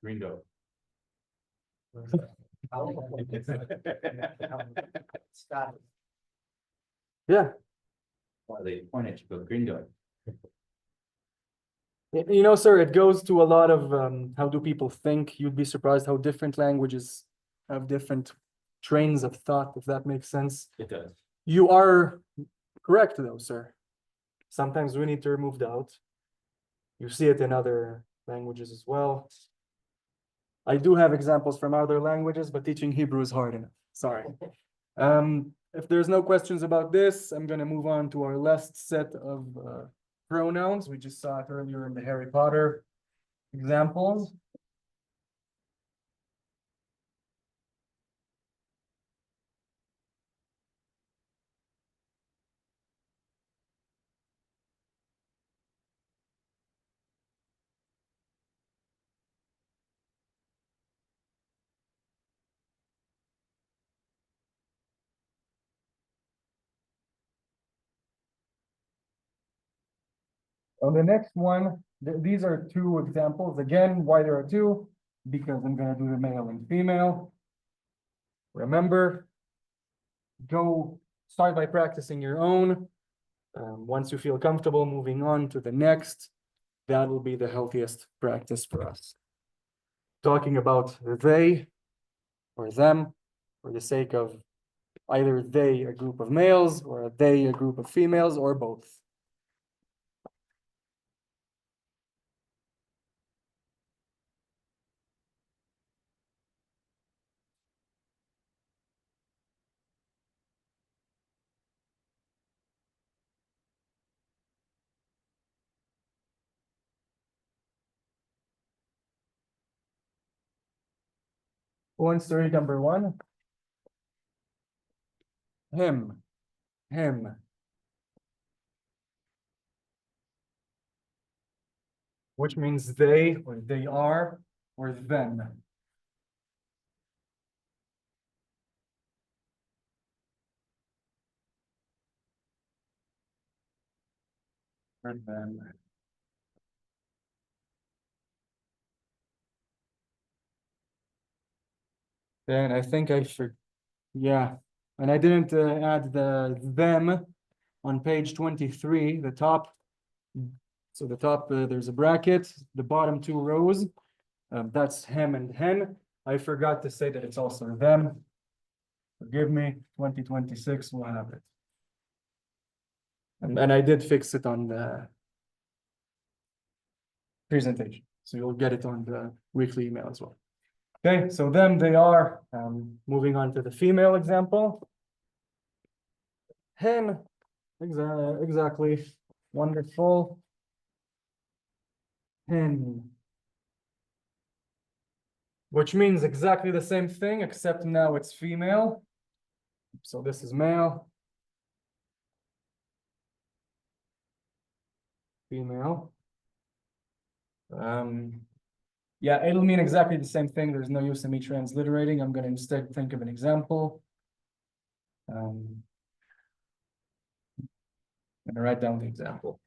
Gringo. Scott. Yeah. Why they point at you, go gringo. You know, sir, it goes to a lot of how do people think. You'd be surprised how different languages have different trains of thought, if that makes sense. It does. You are correct, though, sir. Sometimes we need to remove doubt. You see it in other languages as well. I do have examples from other languages, but teaching Hebrew is hard enough. Sorry. If there's no questions about this, I'm going to move on to our last set of pronouns. We just saw it earlier in the Harry Potter examples. On the next one, these are two examples. Again, why there are two? Because I'm going to do the male and female. Remember, go start by practicing your own. Once you feel comfortable moving on to the next, that will be the healthiest practice for us. Talking about they or them for the sake of either they, a group of males, or they, a group of females, or both. Who wants to read number one? Him. Which means they, or they are, or them. Or them. Then I think yeah, and I didn't add the them on page 23, the top. So the top, there's a bracket, the bottom two rows, that's him and hen. I forgot to say that it's also them. Forgive me, 2026 will have it. And I did fix it on the presentation, so you'll get it on the weekly email as well. Okay, so them, they are, moving on to the female example. Hen, exactly, wonderful. Hen. Which means exactly the same thing, except now it's female. So this is male. Female. Yeah, it'll mean exactly the same thing. There's no use in me transliterating. I'm gonna instead think of an example. I'm gonna write down the example.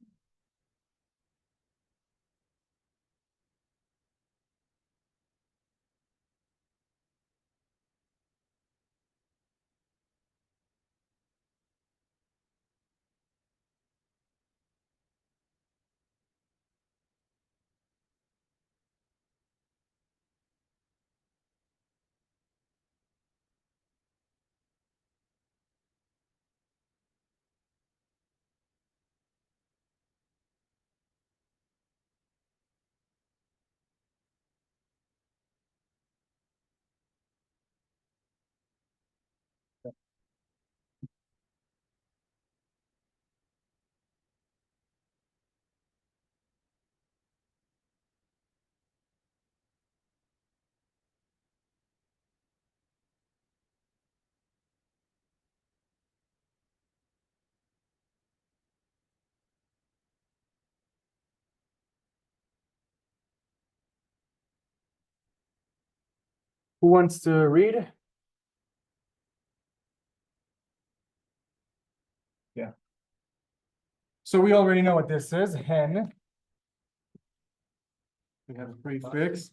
Who wants to read? Yeah. So we already know what this is, hen. We have a prefix.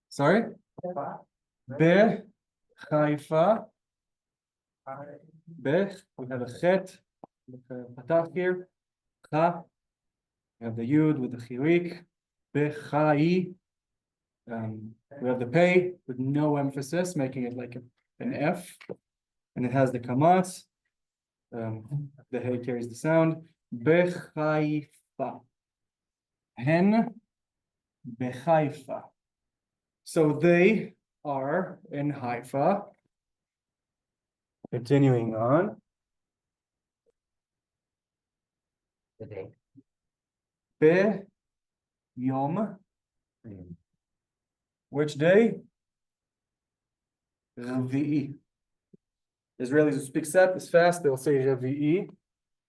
Sorry? Be, Haifa. Be, we have a chet, patach here. Ha, we have the yud with the chirik. Bechai. We have the pei with no emphasis, making it like an F. And it has the kamatz. The hey carries the sound. Bechaifa. Hen Bechaifa. So they are in Haifa. Continuing on. Today. Be Yom. Which day? Revi'i. Israelis who speak set is fast, they'll say Revi'i.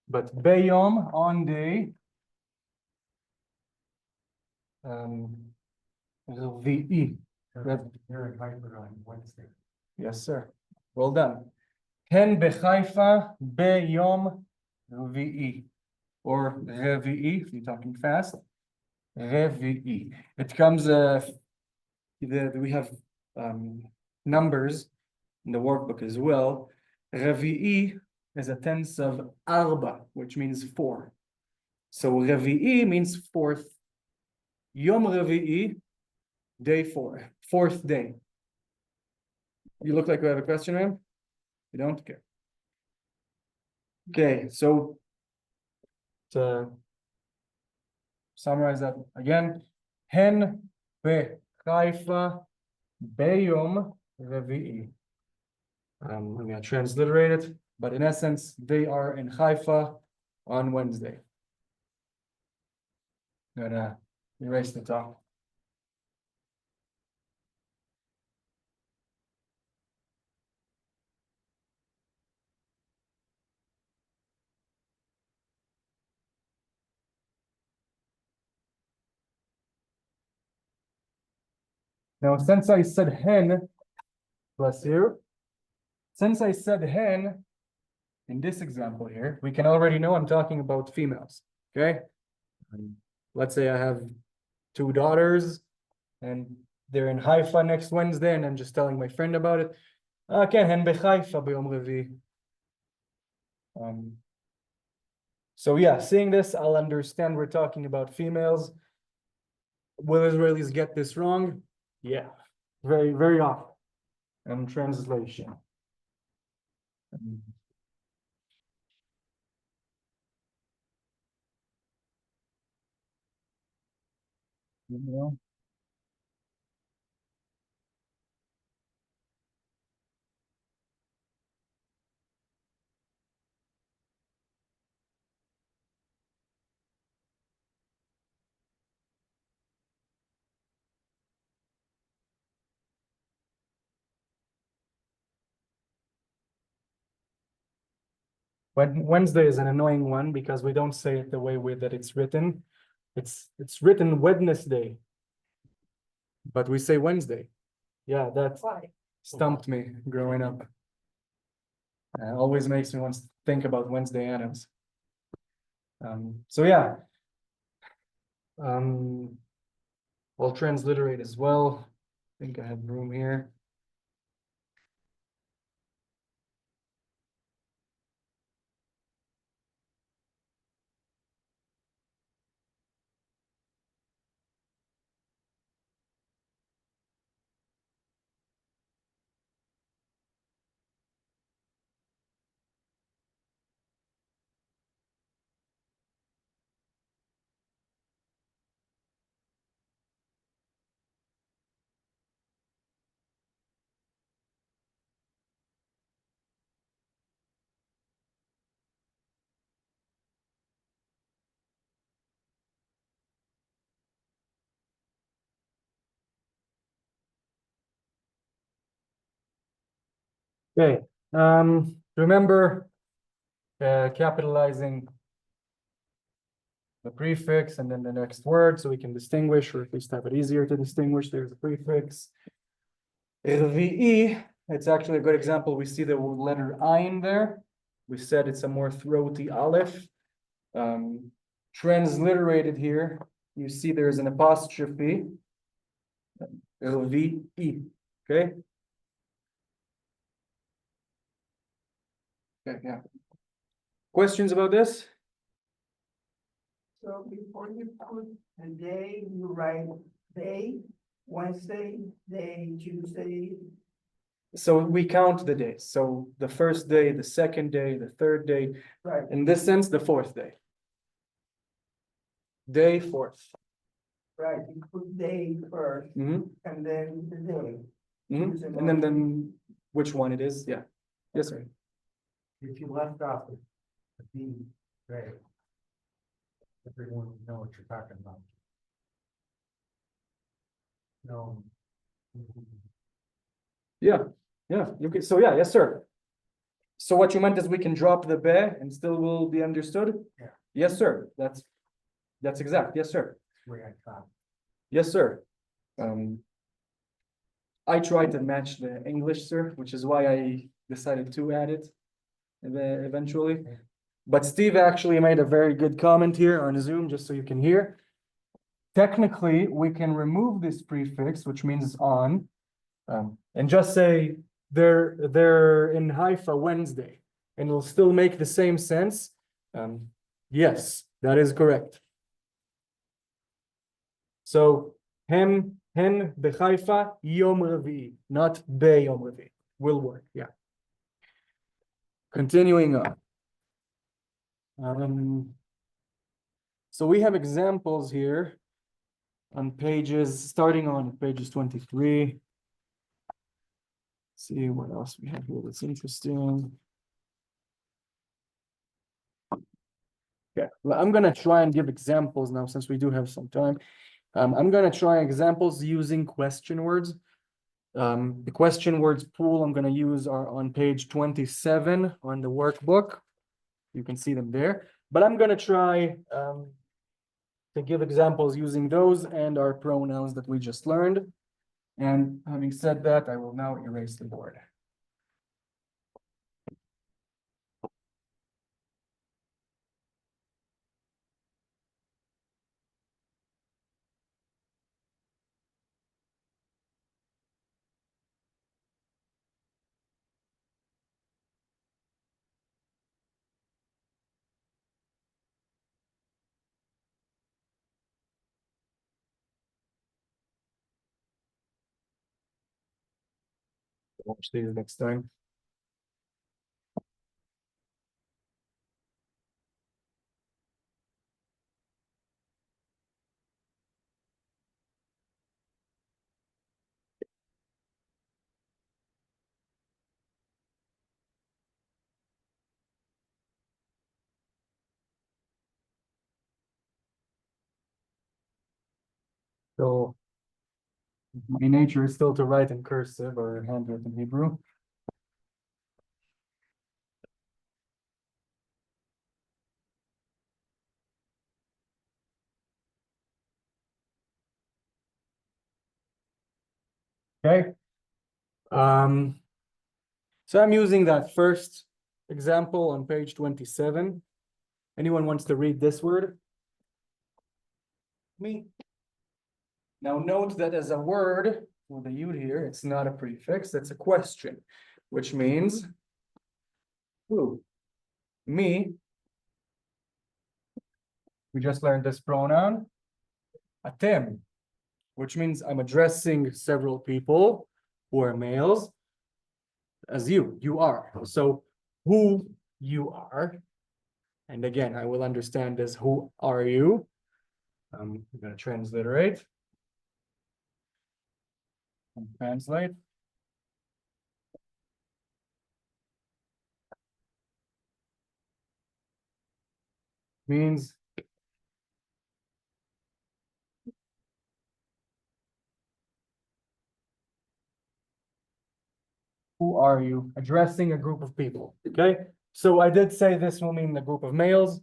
But Beyom on day. Revi'i. You're in Hartford on Wednesday. Yes, sir. Well done. Hen bechaifa beyom revi'i. Or revi'i, if you're talking fast. Revi'i. It comes, we have numbers in the workbook as well. Revi'i is a tense of arba, which means 4. So revi'i means 4th. Yom revi'i, day 4, 4th day. You look like you have a question, ma'am? You don't care. Okay, so to summarize that again, hen bechaifa beyom revi'i. I'm gonna transliterate it, but in essence, they are in Haifa on Wednesday. Gonna erase the top. Now, since I said hen, bless you. Since I said hen, in this example here, we can already know I'm talking about females, okay? Let's say I have 2 daughters and they're in Haifa next Wednesday, and I'm just telling my friend about it. כן, הן בחיפה ביום רביעי. So yeah, seeing this, I'll understand we're talking about females. Will Israelis get this wrong? Yeah, very, very often. Translation. You know? Wednesday is an annoying one because we don't say it the way that it's written. It's written Wednesday, but we say Wednesday. Yeah, that stumped me growing up. Always makes me want to think about Wednesday Addams. So yeah, I'll transliterate as well. I think I have room here. Okay, remember capitalizing the prefix and then the next word so we can distinguish, or at least have it easier to distinguish. There's a prefix. RVE, it's actually a good example. We see the letter ayin there. We said it's a more throaty aleph. Transliterated here, you see there's an apostrophe. RVE, okay? Okay, yeah. Questions about this? So before you put the day, you write day, Wednesday, day, Tuesday. So we count the days. So the first day, the second day, the third day. Right. In this sense, the fourth day. Day fourth. Right, you put day first Mm-hmm. and then the day. Mm-hmm. And then which one it is? Yeah. Yes, sir. If you left off the B, right? Everyone will know what you're talking about. No. Yeah. Yeah. You can, so yeah, yes, sir. So what you meant is we can drop the be and still will be understood? Yeah. Yes, sir. That's exact. Yes, sir. Where I thought. Yes, sir. I tried to match the English, sir, which is why I decided to add it eventually. But Steve actually made a very good comment here on Zoom, just so you can hear. Technically, we can remove this prefix, which means on, and just say they're in Haifa Wednesday, and it'll still make the same sense. Yes, that is correct. So hen b'Haifa yom revi'i, not b'yom revi'i. Will work, yeah. Continuing on. So we have examples here on starting on pages 23. See what else we have here that's interesting. Okay, well, I'm gonna try and give examples now since we do have some time. I'm gonna try examples using question words. The question words pool I'm gonna use are on page 27 on the workbook. You can see them there, but I'm gonna try to give examples using those and our pronouns that we just learned. And having said that, I will now erase the board. Watch these next time. So my nature is still to write in cursive or handwritten Hebrew. Okay. So I'm using that first example on page 27. Anyone wants to read this word? Me. Now note that as a word, with the yud here, it's not a prefix, it's a question, which means who? Me. We just learned this pronoun, atem, which means I'm addressing several people who are males as you are. So who you are. And again, I will understand as who are you? I'm going to transliterate and translate. Means who are you? Addressing a group of people. Okay. So I did say this will mean a group of males.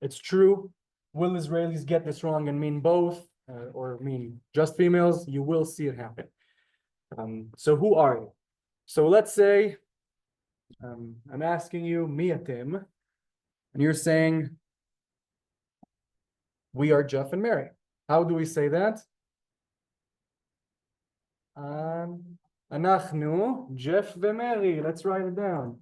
It's true. Will Israelis get this wrong and mean both or mean just females? You will see it happen. So who are you? So let's say I'm asking you, miatim, and you're saying we are Jeff and Mary. How do we say that? Anachnu, Jeff ומרי. Let's write it down.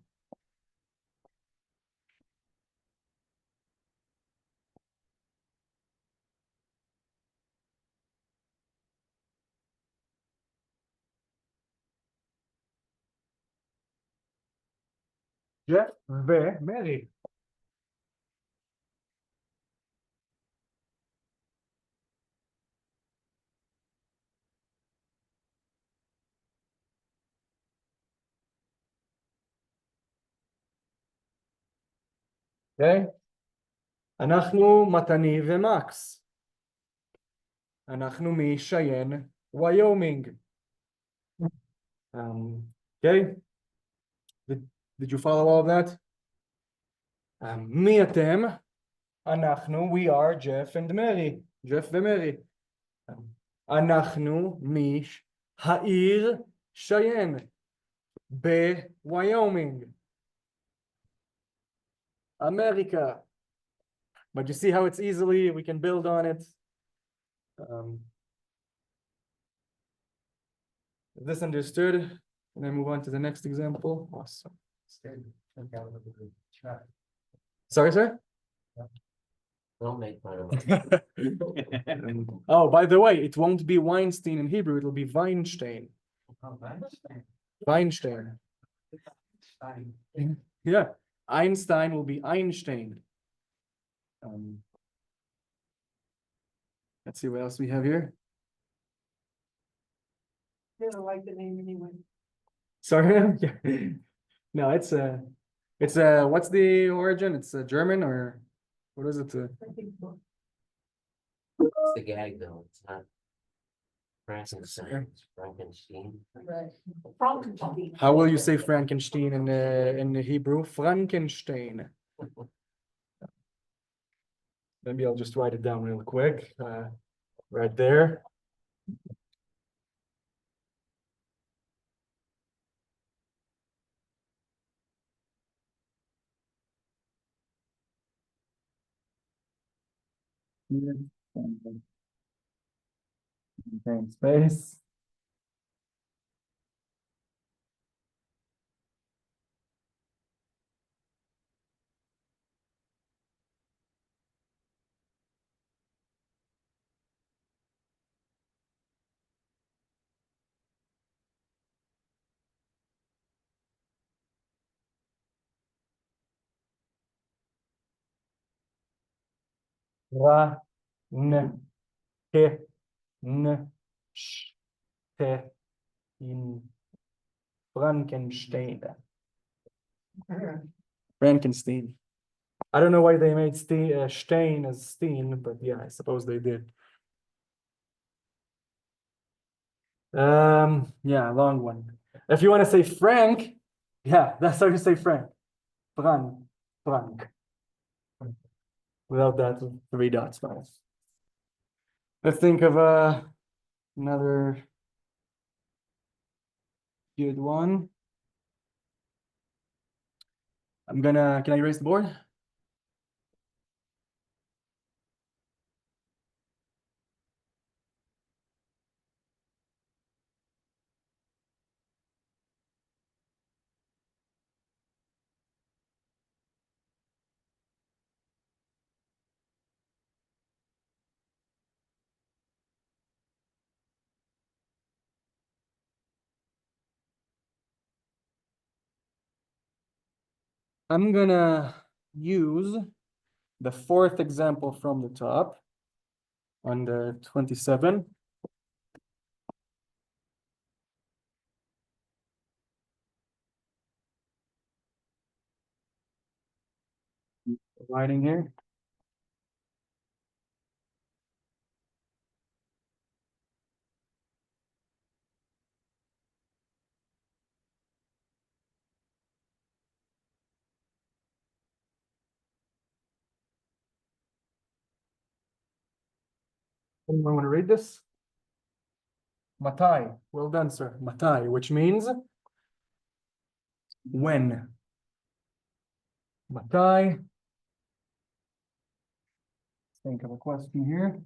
Jeff ומרי. Okay? אנחנו מתני ומקס. אנחנו משייין ויומינג. Okay? Did you follow all of that? מי אתם? אנחנו, we are Jeff and Mary. Jeff ומרי. אנחנו העיר שיין בוויומינג. America. But you see how it's easily, we can build on it. Is this understood? And then move on to the next example. Awesome. Sorry, sir? Don't make fun of me. Oh, by the way, it won't be Weinstein in Hebrew, it'll be Weinstein. Weinstein. Yeah, Einstein will be Einstein. Let's see what else we have here. They don't like the name anyway. Sorry, yeah. No, it's what's the origin? It's German or what is it? I think so. It's the gag though, it's not. Frankenstein, it's Frankenstein. Right. Frankenstein. How will you say Frankenstein in Hebrew? Frankenstein. Maybe I'll just write it down real quick. Right there. Contain space. Ra, n, ke, n, sh, te, in, Frankenstein. Frankenstein. I don't know why they made Stein as Steen, but yeah, I suppose they did. Yeah, long one. If you want to say Frank, yeah, that's how you say Frank. Frank. Without that 3 dots. No. Let's think of another good one. Can I erase the board? I'm gonna use the 4th example from the top on the 27. Writing here. Anyone want to read this? Matai. Well done, sir. Matai, which means when. Matai. Think of a question here.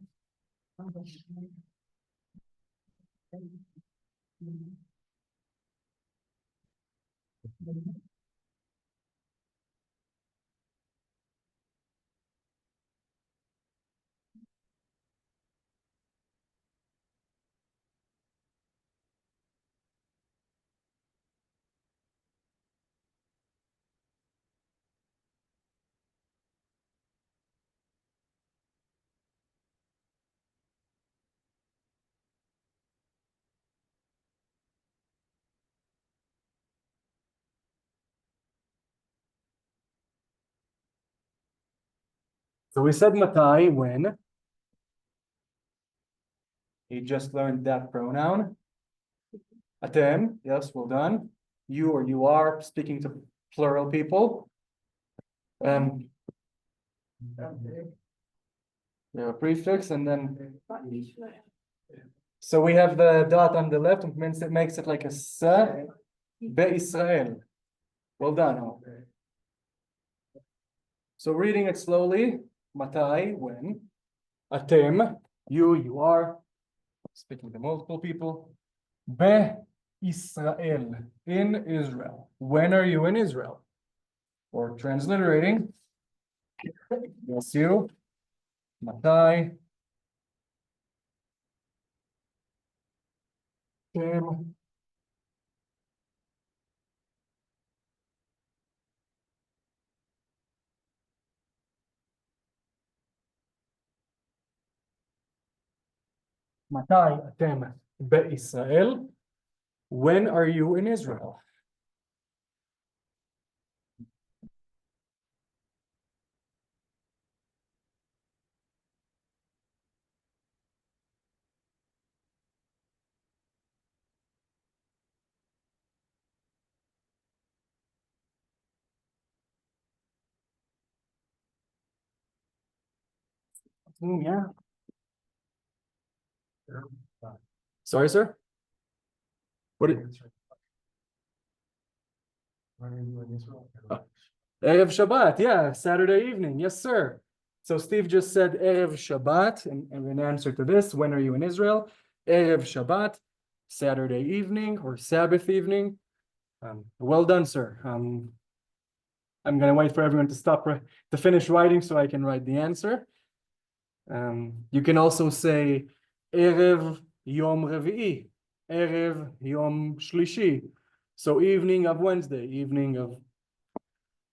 So we said Matai when. You just learned that pronoun. Atem, yes, well done. You or you are speaking to plural people. Yeah, prefix and then. So we have the dot on the left, and it makes it like a sa. Be-Israel. Well done. So reading it slowly. Matai, when. Atem, you are. Speaking to multiple people. Be-Israel, in Israel. When are you in Israel? Or transliterating. Yes, you. Matai. Atem. Matai atem be'Israel? When are you in Israel? Yeah. Sorry, sir. What? Erev Shabbat, yeah, Saturday evening, yes, sir. So Steve just said Erev Shabbat, and in answer to this, when are you in Israel? Erev Shabbat, Saturday evening or Sabbath evening. Well done, sir. I'm gonna wait for everyone to stop to finish writing so I can write the answer. You can also say Erev Yom Revi'i, Erev Yom Shlishi. So evening of Wednesday, evening of,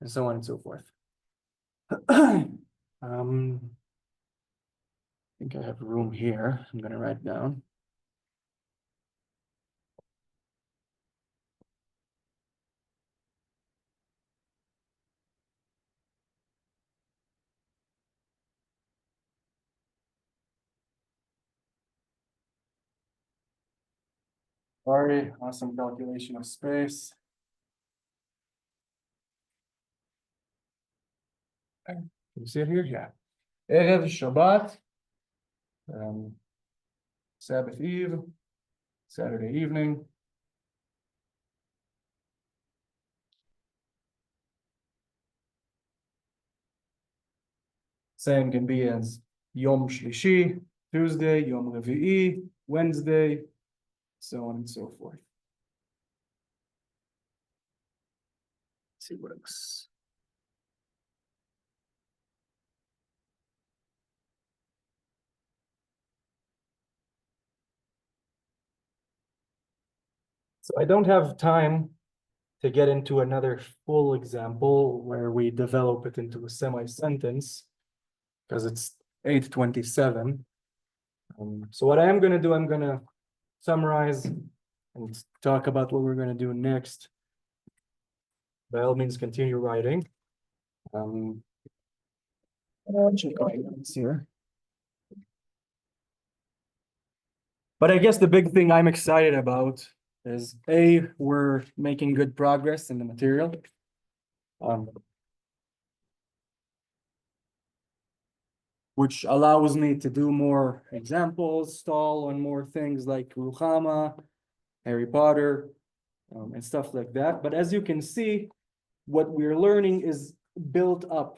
and so on and so forth. think I have room here. I'm gonna write down. Sorry, awesome calculation of space. Can you see it here? Yeah. Erev Shabbat. Sabbath Eve, Saturday evening. Same can be as Yom Shlishi, Tuesday, Yom Revi'i, Wednesday, so on and so forth. Let's see what else. So I don't have time to get into another full example where we develop it into a semi-sentence because it's 8:27. So what I am gonna do, I'm gonna summarize and talk about what we're gonna do next. By all means, continue writing. Check my notes here. But I guess the big thing I'm excited about is we're making good progress in the material. Which allows me to do more examples, stall on more things like Ruchama, Harry Potter, and stuff like that. But as you can see, what we're learning is built up.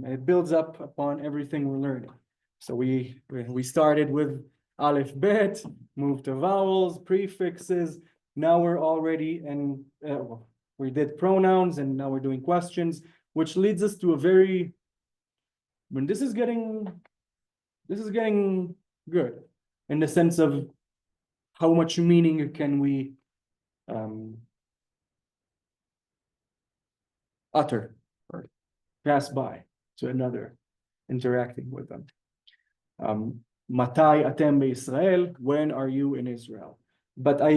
It builds up upon everything we're learning. So we started with Aleph Bet, moved to vowels, prefixes. Now we're already we did pronouns, and now we're doing questions, which leads us to a very, this is getting good in the sense of how much meaning can we utter or pass by to another, interacting with them. Matai atem be'Israel, when are you in Israel? But I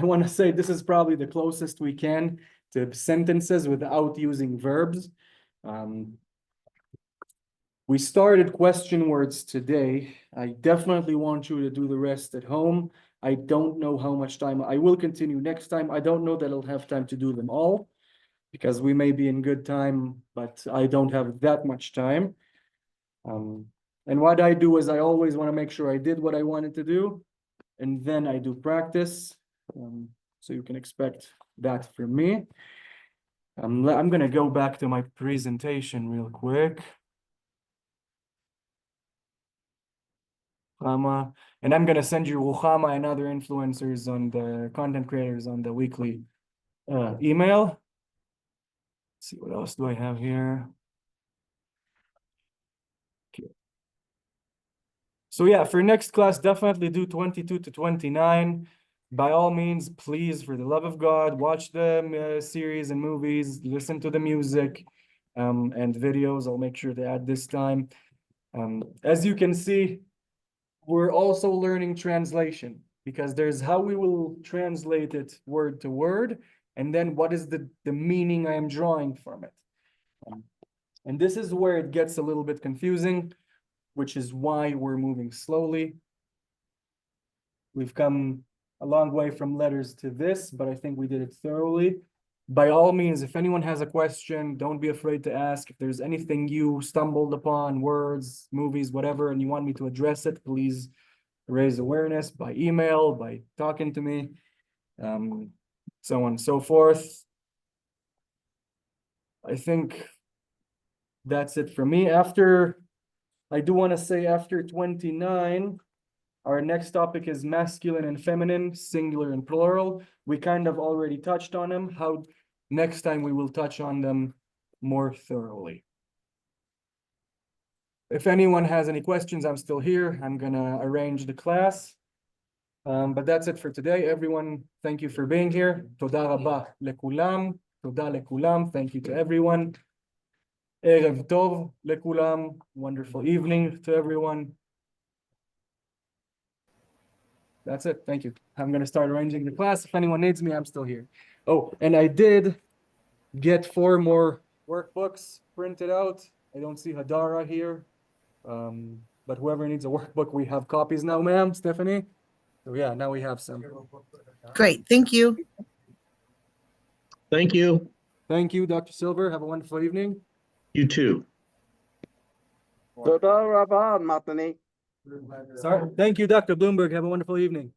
want to say this is probably the closest we can to sentences without using verbs. We started question words today. I definitely want you to do the rest at home. I don't know how much time. I will continue next time. I don't know that I'll have time to do them all because we may be in good time, but I don't have that much time. And what I do is I always want to make sure I did what I wanted to do, and then I do practice. So you can expect that from me. I'm going to go back to my presentation real quick. And I'm going to send you Ruchama and other influencers on the content creators on the weekly email. Let's see, what else do I have here? Okay. So yeah, for next class, definitely do 22 to 29. By all means, please, for the love of God, watch the series and movies, listen to the music and videos. I'll make sure to add this time. As you can see, we're also learning translation because there's how we will translate it word to word, and then what is the meaning I am drawing from it. And this is where it gets a little bit confusing, which is why we're moving slowly. We've come a long way from letters to this, but I think we did it thoroughly. By all means, if anyone has a question, don't be afraid to ask. If there's anything you stumbled upon, words, movies, whatever, and you want me to address it, please raise awareness by email, by talking to me, so on and so forth. I think that's it for me. I do want to say after 29, our next topic is masculine and feminine, singular and plural. We kind of already touched on them. Next time we will touch on them more thoroughly. If anyone has any questions, I'm still here. I'm gonna arrange the class. But that's it for today. Everyone, thank you for being here. Toda rabba lekulam. Toda lekulam. Thank you to everyone. Erev tov lekulam. Wonderful evening to everyone. That's it. Thank you. I'm gonna start arranging the class. If anyone needs me, I'm still here. Oh, and I did get 4 more workbooks printed out. I don't see Hadara here. But whoever needs a workbook, we have copies now, ma'am, Stephanie. So yeah, now we have some. Great, thank you. Thank you. Thank you, Dr. Silver. Have a wonderful evening. You too. Toda rabah, Matani. Sorry. Thank you, Dr. Bloomberg. Have a wonderful evening.